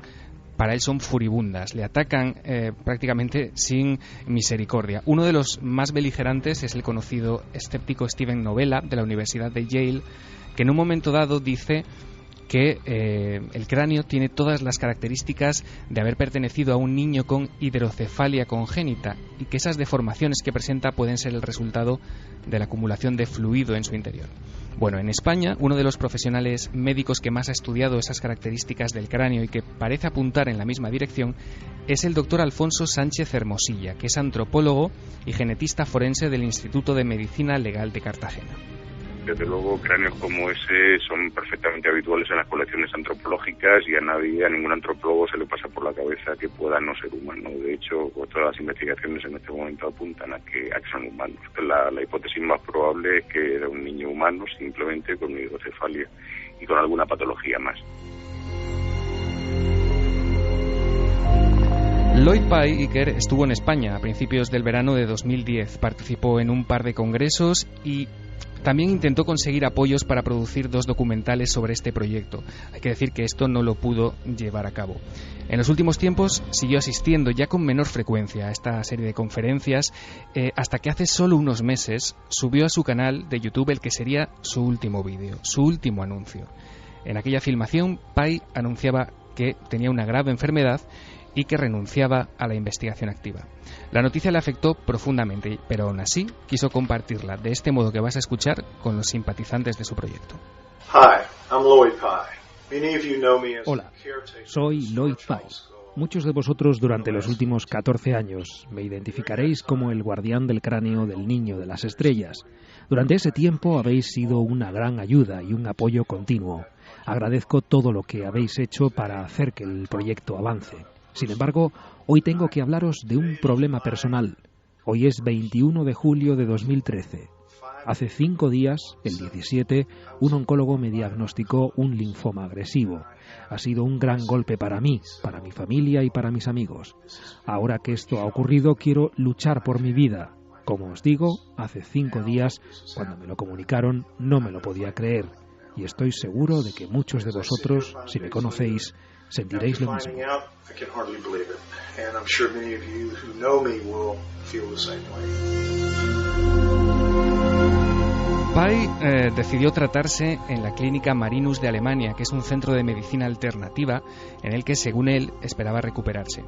para él son furibundas, le atacan prácticamente sin misericordia. Uno de los más beligerantes es el conocido escéptico Steven Novella, de la Universidad de Yale, que en un momento dado dice que el cráneo tiene todas las características de haber pertenecido a un niño con hidrocefalia congénita y que esas deformaciones que presenta pueden ser el resultado de la acumulación de fluido en su interior. Bueno, en España, uno de los profesionales médicos que más ha estudiado esas características del cráneo y que parece apuntar en la misma dirección es el doctor Alfonso Sánchez Hermosilla, que es antropólogo y genetista forense del Instituto de Medicina Legal de Cartagena. Desde luego, cráneos como ese son perfectamente habituales en las colecciones antropológicas y a ningún antropólogo se le pasa por la cabeza que pueda no ser humano. De hecho, todas las investigaciones en este momento apuntan a que son humanos. La hipótesis más probable es que era un niño humano simplemente con hidrocefalia y con alguna patología más. Lloyd Pye, Iker, estuvo en España a principios del verano de 2010. Participó en un par de congresos y también intentó conseguir apoyos para producir 2 documentales sobre este proyecto. Hay que decir que esto no lo pudo llevar a cabo. En los últimos tiempos siguió asistiendo ya con menor frecuencia a esta serie de conferencias, hasta que hace solo unos meses subió a su canal de YouTube el que sería su último vídeo, su último anuncio. En aquella filmación, Pye anunciaba que tenía una grave enfermedad y que renunciaba a la investigación activa. La noticia le afectó profundamente, pero aún así quiso compartirla de este modo que vas a escuchar con los simpatizantes de su proyecto. Hola, soy Lloyd Pye. Muchos de vosotros durante los últimos 14 años me identificaréis como el guardián del cráneo del niño de las estrellas. Durante ese tiempo habéis sido una gran ayuda y un apoyo continuo. Agradezco todo lo que habéis hecho para hacer que el proyecto avance. Sin embargo, hoy tengo que hablaros de un problema personal. Hoy es 21 de julio de 2013. Hace 5 días, el 17, un oncólogo me diagnosticó un linfoma agresivo. Ha sido un gran golpe para mí, para mi familia y para mis amigos. Ahora que esto ha ocurrido, quiero luchar por mi vida. Como os digo, hace 5 días, cuando me lo comunicaron, no me lo podía creer. Y estoy seguro de que muchos de vosotros, si me conocéis, sentiréis lo mismo. Pye decidió tratarse en la clínica Marinus de Alemania, que es un centro de medicina alternativa en el que, según él, esperaba recuperarse.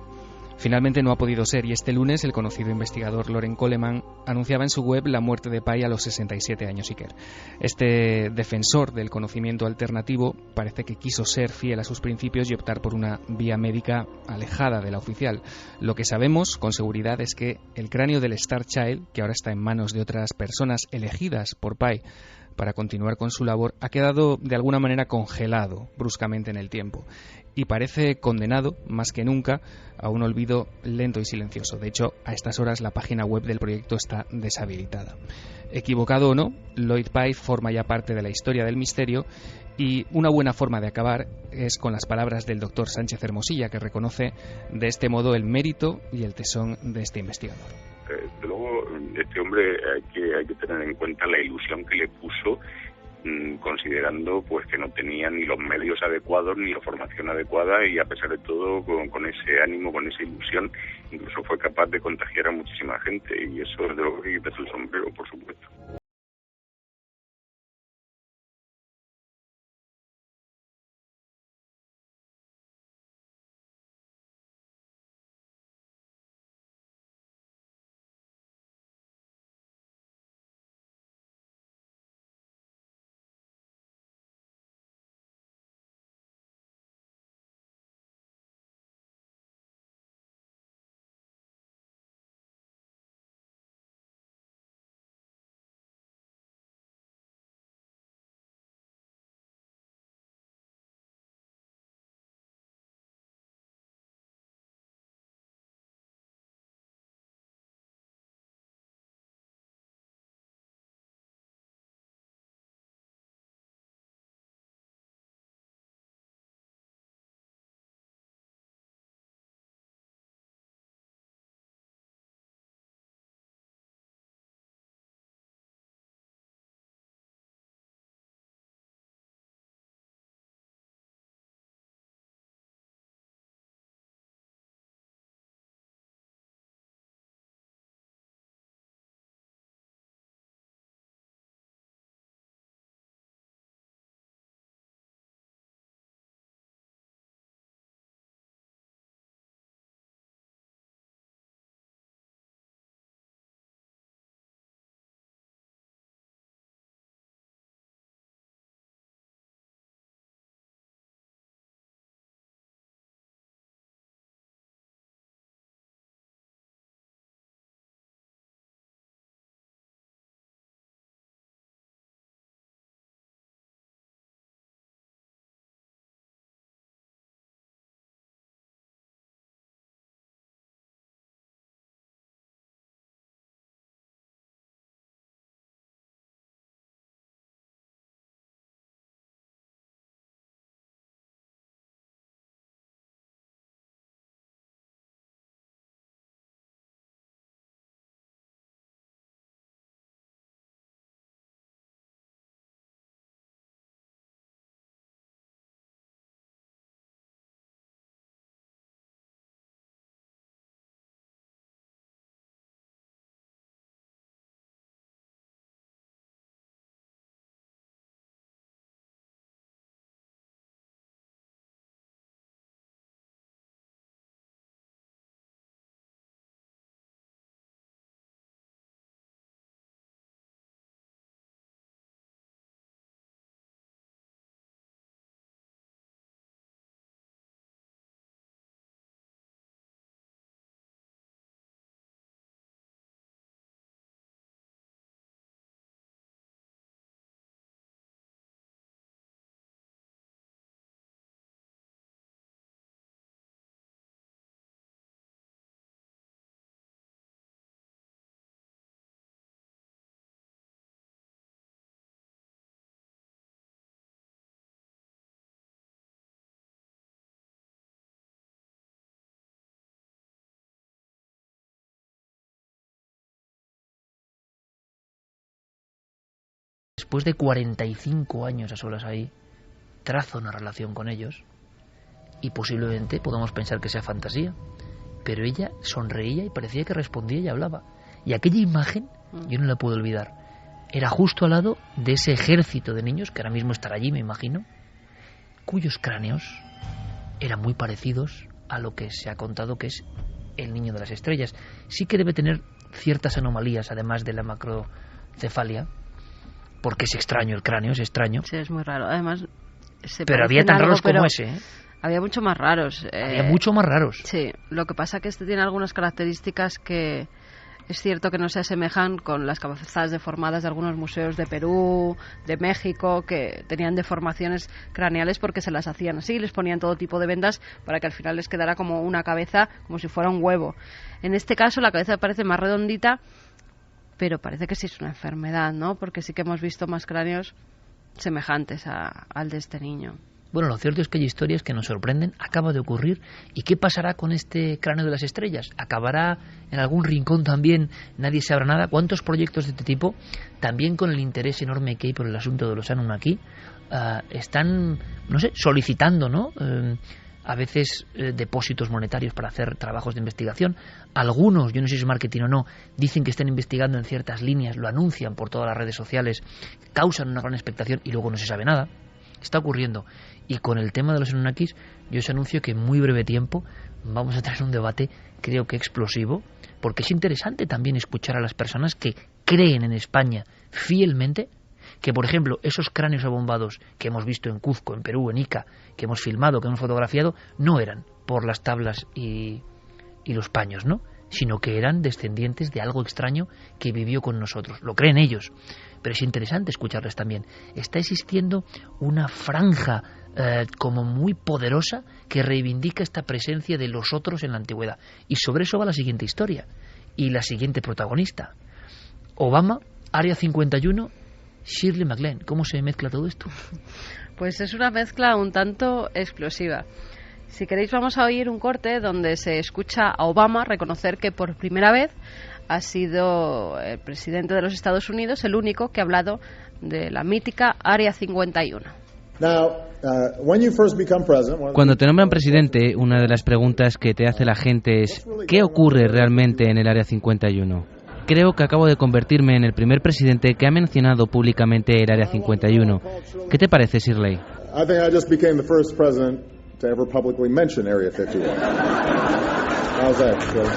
Finalmente no ha podido ser, y este lunes el conocido investigador Loren Coleman anunciaba en su web la muerte de Pai a los 67 años Iker. Este defensor del conocimiento alternativo parece que quiso ser fiel a sus principios y optar por una vía médica alejada de la oficial. Lo que sabemos con seguridad es que el cráneo del Star Child, que ahora está en manos de otras personas elegidas por Pai para continuar con su labor, ha quedado de alguna manera congelado bruscamente en el tiempo y parece condenado más que nunca a un olvido lento y silencioso. De hecho, a estas horas la página web del proyecto está deshabilitada. Equivocado o no, Lloyd Pai forma ya parte de la historia del misterio, y una buena forma de acabar es con las palabras del doctor Sánchez Hermosilla, que reconoce de este modo el mérito y el tesón de este investigador. Desde luego, este hombre hay que tener en cuenta la ilusión que le puso, considerando pues que no tenía ni los medios adecuados ni la formación adecuada, y a pesar de todo con ese ánimo, con esa ilusión, incluso fue capaz de contagiar a muchísima gente, y eso es de lo que quitas el sombrero, por supuesto. Después de 45 años a solas ahí, trazo una relación con ellos y posiblemente podamos pensar que sea fantasía, pero ella sonreía y parecía que respondía y hablaba. Y aquella imagen yo no la puedo olvidar. Era justo al lado de ese ejército de niños, que ahora mismo estará allí, me imagino, cuyos cráneos eran muy parecidos a lo que se ha contado que es el niño de las estrellas. Sí que debe tener ciertas anomalías, además de la macrocefalia, porque es extraño el cráneo, es extraño. Sí, es muy raro. Además, pero había tan raros como ese, ¿eh? Había mucho más raros. Había mucho más raros. Sí, lo que pasa que este tiene algunas características que es cierto que no se asemejan con las cabezadas deformadas de algunos museos de Perú, de México, que tenían deformaciones craneales porque se las hacían así, les ponían todo tipo de vendas para que al final les quedara como una cabeza, como si fuera un huevo. En este caso la cabeza parece más redondita, pero parece que sí es una enfermedad, ¿no? Porque sí que hemos visto más cráneos semejantes al de este niño. Bueno, lo cierto es que hay historias que nos sorprenden, acaba de ocurrir. ¿Y qué pasará con este cráneo de las estrellas? ¿Acabará en algún rincón también? Nadie sabrá nada. ¿Cuántos proyectos de este tipo, también con el interés enorme que hay por el asunto de los Anunnaki, están, no sé, solicitando, ¿no? A veces depósitos monetarios para hacer trabajos de investigación. Algunos, yo no sé si es marketing o no, dicen que están investigando en ciertas líneas, lo anuncian por todas las redes sociales, causan una gran expectación y luego no se sabe nada. Está ocurriendo. Y con el tema de los Anunnakis, yo os anuncio que en muy breve tiempo vamos a tener un debate, creo que explosivo, porque es interesante también escuchar a las personas que creen en España fielmente que, por ejemplo, esos cráneos abombados que hemos visto en Cuzco, en Perú, en Ica, que hemos filmado, que hemos fotografiado, no eran por las tablas y los paños, ¿no? Sino que eran descendientes de algo extraño que vivió con nosotros. Lo creen ellos. Pero es interesante escucharles también. Está existiendo una franja como muy poderosa que reivindica esta presencia de los otros en la antigüedad. Y sobre eso va la siguiente historia. Y la siguiente protagonista. Obama, Área 51, Shirley MacLaine. ¿Cómo se mezcla todo esto? Pues es una mezcla un tanto explosiva. Si queréis vamos a oír un corte donde se escucha a Obama reconocer que por primera vez ha sido el presidente de los Estados Unidos el único que ha hablado de la mítica Área 51. Cuando te nombran presidente, una de las preguntas que te hace la gente es ¿qué ocurre realmente en el Área 51? Creo que acabo de convertirme en el primer presidente que ha mencionado públicamente el Área 51. ¿Qué te parece, Shirley? To ever publicly mention Area 51. How's that, Shirley?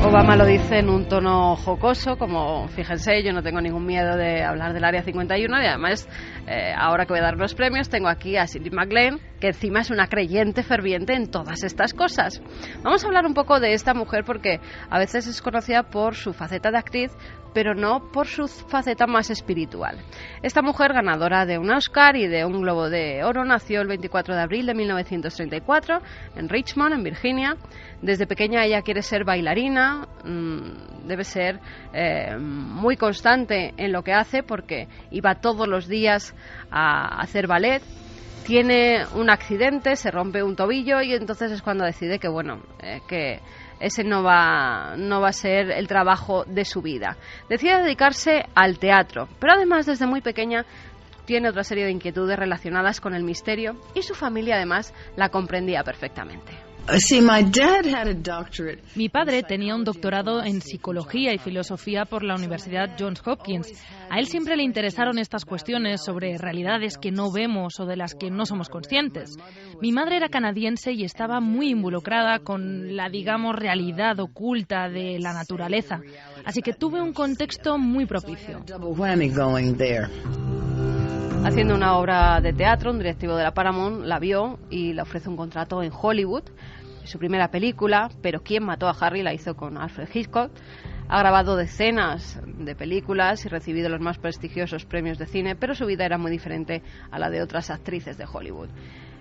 Obama lo dice en un tono jocoso, como fíjense, yo no tengo ningún miedo de hablar del Área 51 y además ahora que voy a dar los premios tengo aquí a Shirley MacLaine, que encima es una creyente ferviente en todas estas cosas. Vamos a hablar un poco de esta mujer porque a veces es conocida por su faceta de actriz, pero no por su faceta más espiritual. Esta mujer, ganadora de un Oscar y de un Globo de Oro, nació el 24 de abril de 1934 en Richmond, en Virginia. Desde pequeña ella quiere ser bailarina, debe ser muy constante en lo que hace porque iba todos los días a hacer ballet. Tiene un accidente, se rompe un tobillo y entonces es cuando decide que que ese no va a ser el trabajo de su vida. Decide dedicarse al teatro, pero además desde muy pequeña tiene otra serie de inquietudes relacionadas con el misterio y su familia además la comprendía perfectamente. Mi padre tenía un doctorado en psicología y filosofía por la Universidad Johns Hopkins. A él siempre le interesaron estas cuestiones sobre realidades que no vemos o de las que no somos conscientes. Mi madre era canadiense y estaba muy involucrada con la, digamos, realidad oculta de la naturaleza. Así que tuve un contexto muy propicio. Haciendo una obra de teatro, un directivo de la Paramount la vio y le ofrece un contrato en Hollywood. Su primera película, Pero ¿quién mató a Harry?, la hizo con Alfred Hitchcock. Ha grabado decenas de películas y recibido los más prestigiosos premios de cine, pero su vida era muy diferente a la de otras actrices de Hollywood.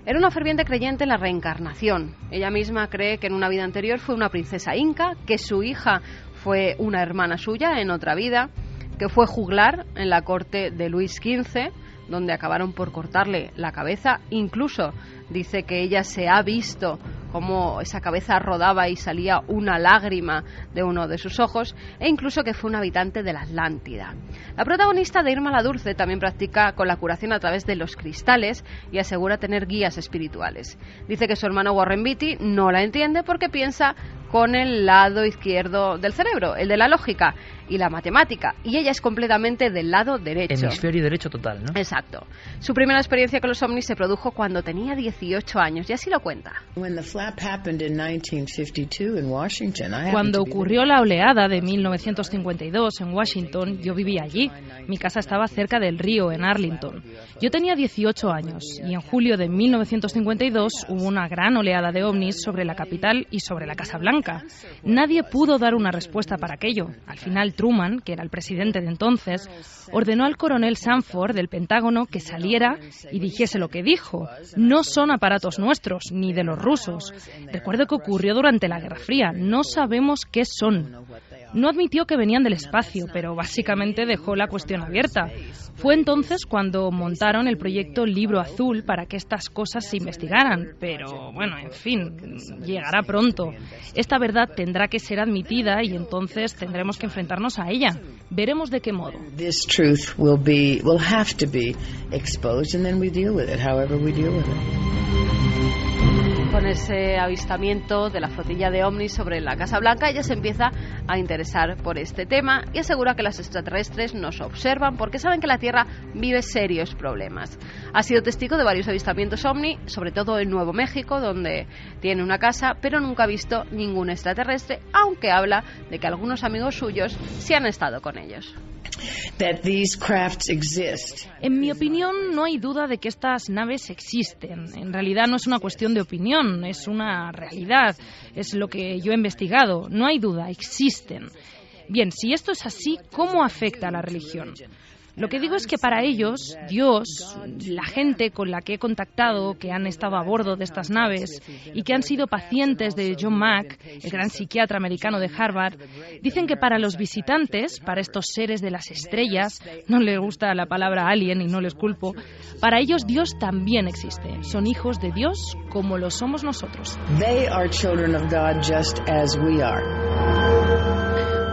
Era una ferviente creyente en la reencarnación. Ella misma cree que en una vida anterior fue una princesa inca, que su hija fue una hermana suya en otra vida, que fue juglar en la corte de Luis XV, donde acabaron por cortarle la cabeza. Incluso dice que ella se ha visto cómo esa cabeza rodaba y salía una lágrima de uno de sus ojos, e incluso que fue un habitante de la Atlántida. La protagonista de Irma la Dulce también practica con la curación a través de los cristales y asegura tener guías espirituales. Dice que su hermano Warren Beatty no la entiende porque piensa con el lado izquierdo del cerebro, el de la lógica y la matemática, y ella es completamente del lado derecho. Hemisferio derecho total, ¿no? Exacto. Su primera experiencia con los ovnis se produjo cuando tenía 18 años, y así lo cuenta. Cuando ocurrió la oleada de 1952 en Washington, yo vivía allí. Mi casa estaba cerca del río, en Arlington. Yo tenía 18 años, y en julio de 1952 hubo una gran oleada de ovnis sobre la capital y sobre la Casa Blanca. Nadie pudo dar una respuesta para aquello. Al final, Truman, que era el presidente de entonces, ordenó al coronel Sanford del Pentágono que saliera y dijese lo que dijo. No son aparatos nuestros, ni de los rusos. Recuerdo que ocurrió durante la Guerra Fría. No sabemos qué son. No admitió que venían del espacio, pero básicamente dejó la cuestión abierta. Fue entonces cuando montaron el proyecto Libro Azul para que estas cosas se investigaran. Pero, bueno, en fin, llegará pronto. Esta verdad tendrá que ser admitida y entonces tendremos que enfrentarnos a ella. Veremos de qué modo. This truth will have to be exposed and then we deal with it, however we deal with it. Con ese avistamiento de la flotilla de ovnis sobre la Casa Blanca, ella se empieza a interesar por este tema y asegura que los extraterrestres nos observan porque saben que la Tierra vive serios problemas. Ha sido testigo de varios avistamientos ovni, sobre todo en Nuevo México, donde tiene una casa, pero nunca ha visto ningún extraterrestre, aunque habla de que algunos amigos suyos sí han estado con ellos. En mi opinión, no hay duda de que estas naves existen. En realidad no es una cuestión de opinión, es una realidad. Es lo que yo he investigado. No hay duda, existen. Bien, si esto es así, ¿cómo afecta a la religión? Lo que digo es que para ellos, Dios, la gente con la que he contactado, que han estado a bordo de estas naves y que han sido pacientes de John Mack, el gran psiquiatra americano de Harvard, dicen que para los visitantes, para estos seres de las estrellas, no les gusta la palabra alien y no les culpo, para ellos Dios también existe. Son hijos de Dios como lo somos nosotros. They are children of God just as we are.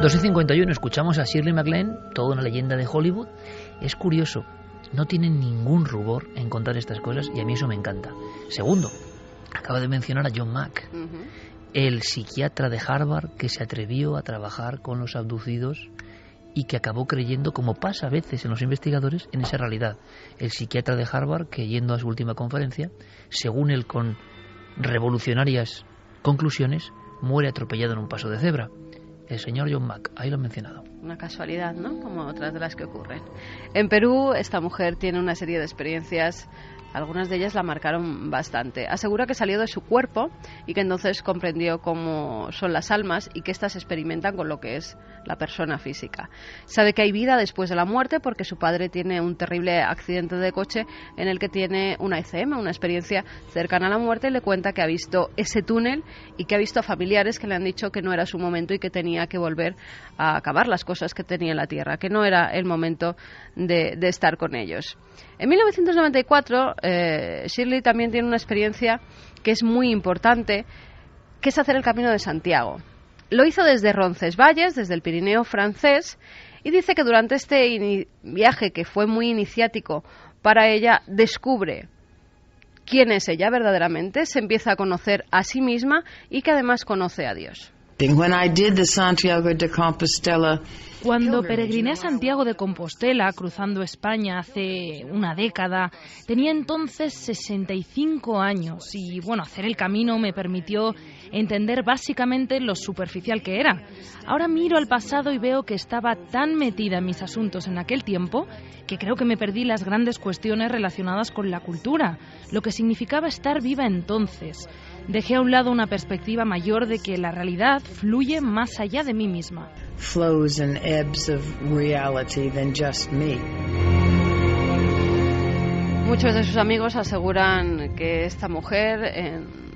2:51, escuchamos a Shirley MacLaine, toda una leyenda de Hollywood. Es curioso, no tienen ningún rubor en contar estas cosas y a mí eso me encanta. Segundo, acaba de mencionar a John Mack, el psiquiatra de Harvard que se atrevió a trabajar con los abducidos y que acabó creyendo, como pasa a veces en los investigadores, en esa realidad. El psiquiatra de Harvard que, yendo a su última conferencia, según él con revolucionarias conclusiones, muere atropellado en un paso de cebra. El señor John Mack, ahí lo he mencionado. Una casualidad, ¿no? Como otras de las que ocurren. En Perú, esta mujer tiene una serie de experiencias, algunas de ellas la marcaron bastante. Asegura que salió de su cuerpo y que entonces comprendió cómo son las almas y que éstas experimentan con lo que es la persona física. Sabe que hay vida después de la muerte porque su padre tiene un terrible accidente de coche en el que tiene una ECM, una experiencia cercana a la muerte, y le cuenta que ha visto ese túnel y que ha visto a familiares que le han dicho que no era su momento y que tenía que volver a acabar las cosas que tenía en la tierra, que no era el momento de estar con ellos. En 1994, Shirley también tiene una experiencia que es muy importante, que es hacer el Camino de Santiago. Lo hizo desde Roncesvalles, desde el Pirineo francés, y dice que durante este viaje, que fue muy iniciático para ella, descubre quién es ella verdaderamente, se empieza a conocer a sí misma y que además conoce a Dios. Cuando peregriné a Santiago de Compostela, cruzando España hace una década, tenía entonces 65 años y, bueno, hacer el camino me permitió entender básicamente lo superficial que era. Ahora miro al pasado y veo que estaba tan metida en mis asuntos en aquel tiempo que creo que me perdí las grandes cuestiones relacionadas con la cultura, lo que significaba estar viva entonces. Dejé a un lado una perspectiva mayor de que la realidad fluye más allá de mí misma. Flows and ebbs of reality than just me. Muchos de sus amigos aseguran que esta mujer, en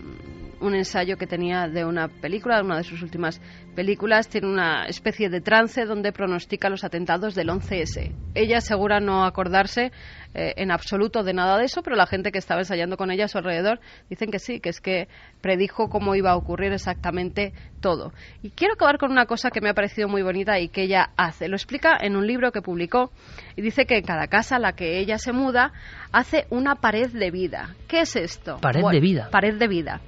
un ensayo que tenía de una película, de una de sus últimas películas, tiene una especie de trance donde pronostica los atentados del 11S. Ella asegura no acordarse en absoluto de nada de eso, pero la gente que estaba ensayando con ella a su alrededor dicen que sí, que es que predijo cómo iba a ocurrir exactamente todo. Y quiero acabar con una cosa que me ha parecido muy bonita y que ella hace. Lo explica en un libro que publicó y dice que en cada casa a la que ella se muda hace una pared de vida. ¿Qué es esto? ¿Pared de vida? Pared de vida.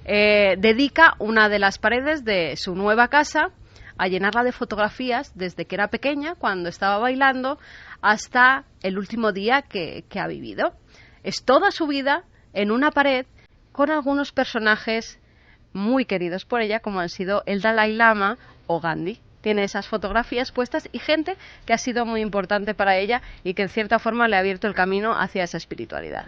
dedica una de las paredes de su nueva casa a llenarla de fotografías desde que era pequeña, cuando estaba bailando, hasta el último día que ha vivido. Es toda su vida en una pared con algunos personajes muy queridos por ella, como han sido el Dalai Lama o Gandhi. Tiene esas fotografías puestas y gente que ha sido muy importante para ella y que en cierta forma le ha abierto el camino hacia esa espiritualidad.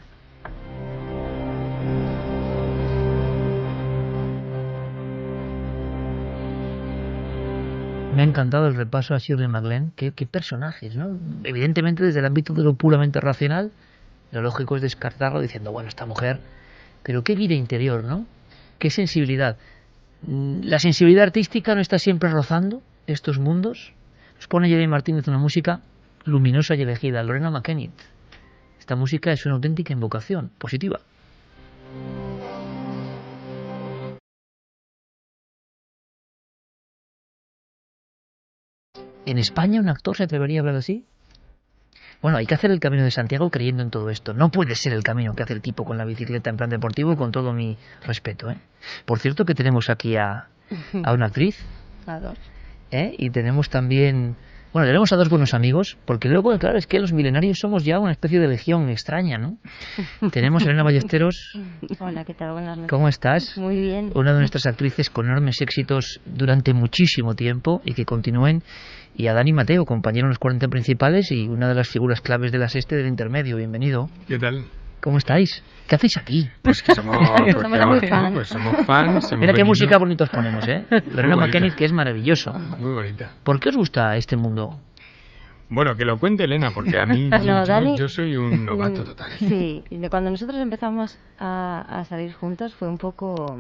Me ha encantado el repaso a Shirley MacLaine. Qué personajes, ¿no? Evidentemente, desde el ámbito de lo puramente racional, lo lógico es descartarlo diciendo, bueno, esta mujer, pero qué vida interior, ¿no? Qué sensibilidad. La sensibilidad artística no está siempre rozando estos mundos. Nos pone Jeremy Martínez una música luminosa y elegida. Lorena McKennitt. Esta música es una auténtica invocación positiva. ¿En España un actor se atrevería a hablar así? Bueno, hay que hacer el Camino de Santiago creyendo en todo esto. No puede ser el camino que hace el tipo con la bicicleta en plan deportivo, con todo mi respeto, ¿eh? Por cierto que tenemos aquí a una actriz. A dos. Y tenemos también... Bueno, tenemos a dos buenos amigos, porque luego, claro, es que los milenarios somos ya una especie de legión extraña, ¿no? Tenemos a Elena Ballesteros. Hola, ¿qué tal? Buenas noches. ¿Cómo estás? Muy bien. Una de nuestras actrices con enormes éxitos durante muchísimo tiempo y que continúen. Y a Dani Mateo, compañero en los 40 principales y una de las figuras claves de la Sexta del intermedio. Bienvenido. ¿Qué tal? ¿Cómo estáis? ¿Qué hacéis aquí? Pues que somos muy fans. Pues somos fans. Mira qué música bonitos ponemos, ¿eh? Lorena McKennitt, que es maravilloso. Muy bonita. ¿Por qué os gusta este mundo? Bueno, que lo cuente Elena, porque a mí No, Dani, yo soy un novato total. Sí, cuando nosotros empezamos a salir juntos fue un poco...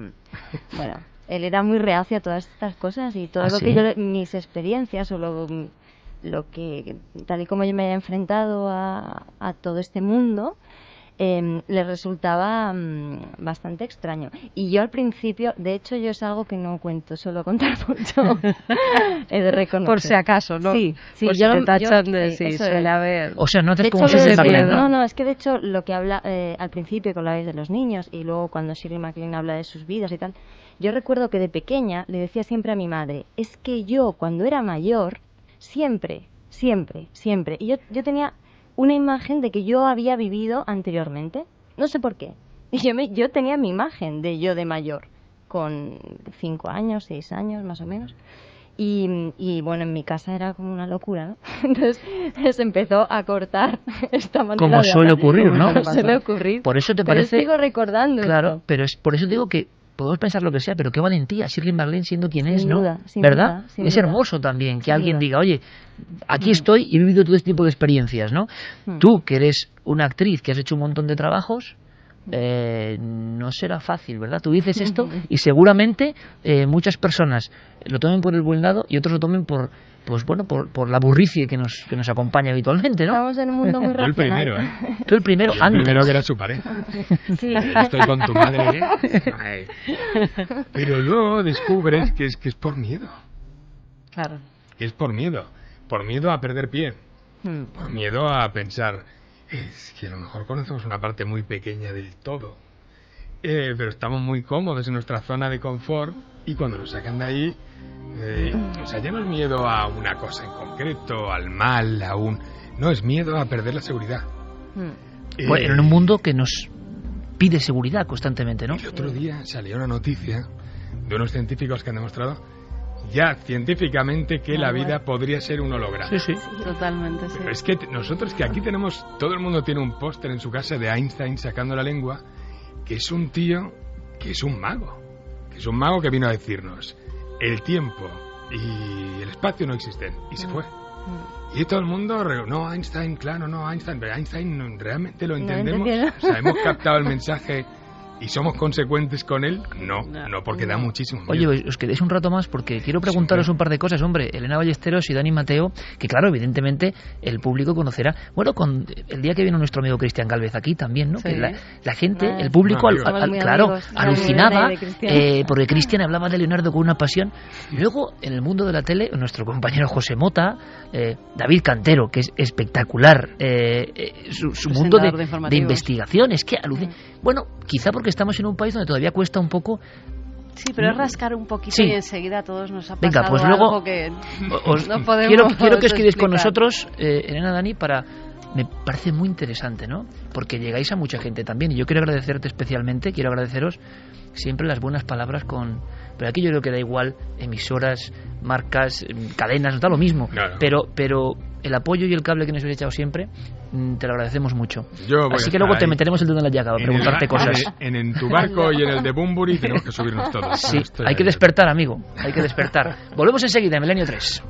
Bueno, él era muy reacio a todas estas cosas y todo lo que yo, mis experiencias o lo que, tal y como yo me haya enfrentado a todo este mundo, le resultaba bastante extraño. Y yo al principio, de hecho, yo es algo que no cuento, suelo contar mucho. He de reconocer. Por si acaso, ¿no? Sí, por si te tachan de sí, eso suele haber... O sea, no haces de como hecho, Shirley MacLaine, ¿no? No, es que de hecho lo que habla al principio que hablabais de los niños y luego cuando Shirley MacLaine habla de sus vidas y tal, yo recuerdo que de pequeña le decía siempre a mi madre, es que yo cuando era mayor, siempre, y yo tenía una imagen de que yo había vivido anteriormente, no sé por qué, y yo tenía mi imagen de yo de mayor, con 5 años, 6 años más o menos, y bueno, en mi casa era como una locura, ¿no? Entonces empezó a cortar esta manera como suele ocurrir, ¿no? Como suele ocurrir. Por eso te pero parece... sigo recordando Claro, esto. pero es por eso digo que podemos pensar lo que sea, pero qué valentía Shirley MacLaine siendo quien es, Sin ¿no? duda, sin ¿verdad? duda, sin es duda. hermoso también que Sin alguien duda. diga, oye, aquí estoy y he vivido todo este tipo de experiencias, ¿no? Tú, que eres una actriz, que has hecho un montón de trabajos, no será fácil, ¿verdad? Tú dices esto y seguramente muchas personas lo tomen por el buen lado y otros lo tomen por, pues bueno, por la burricie que nos acompaña habitualmente, ¿no? Estamos en un mundo muy Yo el racional. primero, ¿eh? Tú el primero, Yo el antes. primero que era su pareja. Sí. Estoy con tu madre, ¿eh? Ay. Pero luego descubres que es por miedo. Claro. Que es por miedo. Por miedo a perder pie. Por miedo a pensar, es que a lo mejor conocemos una parte muy pequeña del todo. Pero estamos muy cómodos en nuestra zona de confort y cuando nos sacan de ahí, o sea, ya no es miedo a una cosa en concreto, al mal, no, es miedo a perder la seguridad. Bueno, en un mundo que nos pide seguridad constantemente, ¿no? El otro día salió una noticia de unos científicos que han demostrado ya científicamente que la vida podría ser un holograma. Sí, sí. Totalmente, sí. Pero es que nosotros que aquí tenemos, todo el mundo tiene un póster en su casa de Einstein sacando la lengua, que es un tío que es un mago. Que es un mago que vino a decirnos, el tiempo y el espacio no existen. Y se fue. Y todo el mundo, no, Einstein, claro, no, Einstein, pero Einstein realmente lo entendemos. O sea, hemos captado el mensaje y somos consecuentes con él. No, porque da muchísimo miedo. Oye, os quedéis un rato más porque quiero preguntaros un par de cosas, hombre. Elena Ballesteros y Dani Mateo, que claro, evidentemente el público conocerá. Bueno, con el día que vino nuestro amigo Cristian Gálvez aquí también, ¿no? Sí. Que la gente, el público, claro, alucinaba porque Cristian hablaba de Leonardo con una pasión. Luego, en el mundo de la tele, nuestro compañero José Mota, David Cantero, que es espectacular, su mundo de investigación, es que alucina. Bueno, quizá porque que estamos en un país donde todavía cuesta un poco. Sí, pero es rascar un poquito Sí. y enseguida a todos nos ha pasado Venga, pues luego algo que os- no podemos quiero que os quedéis con explicar. nosotros, Elena, Dani, me parece muy interesante, ¿no? Porque llegáis a mucha gente también y yo quiero agradecerte especialmente, quiero agradeceros siempre las buenas palabras pero aquí yo creo que da igual emisoras, marcas, cadenas, nos da lo mismo, Claro. pero el apoyo y el cable que nos habéis echado siempre, te lo agradecemos mucho. Yo voy Así a que luego estar te ahí. meteremos el dedo en la llaga para En el preguntarte ba- cosas. En tu barco y en el de Bunbury tenemos que subirnos todos. Sí, Estoy hay que ahí. despertar, amigo, hay que despertar. Volvemos enseguida en Milenio 3.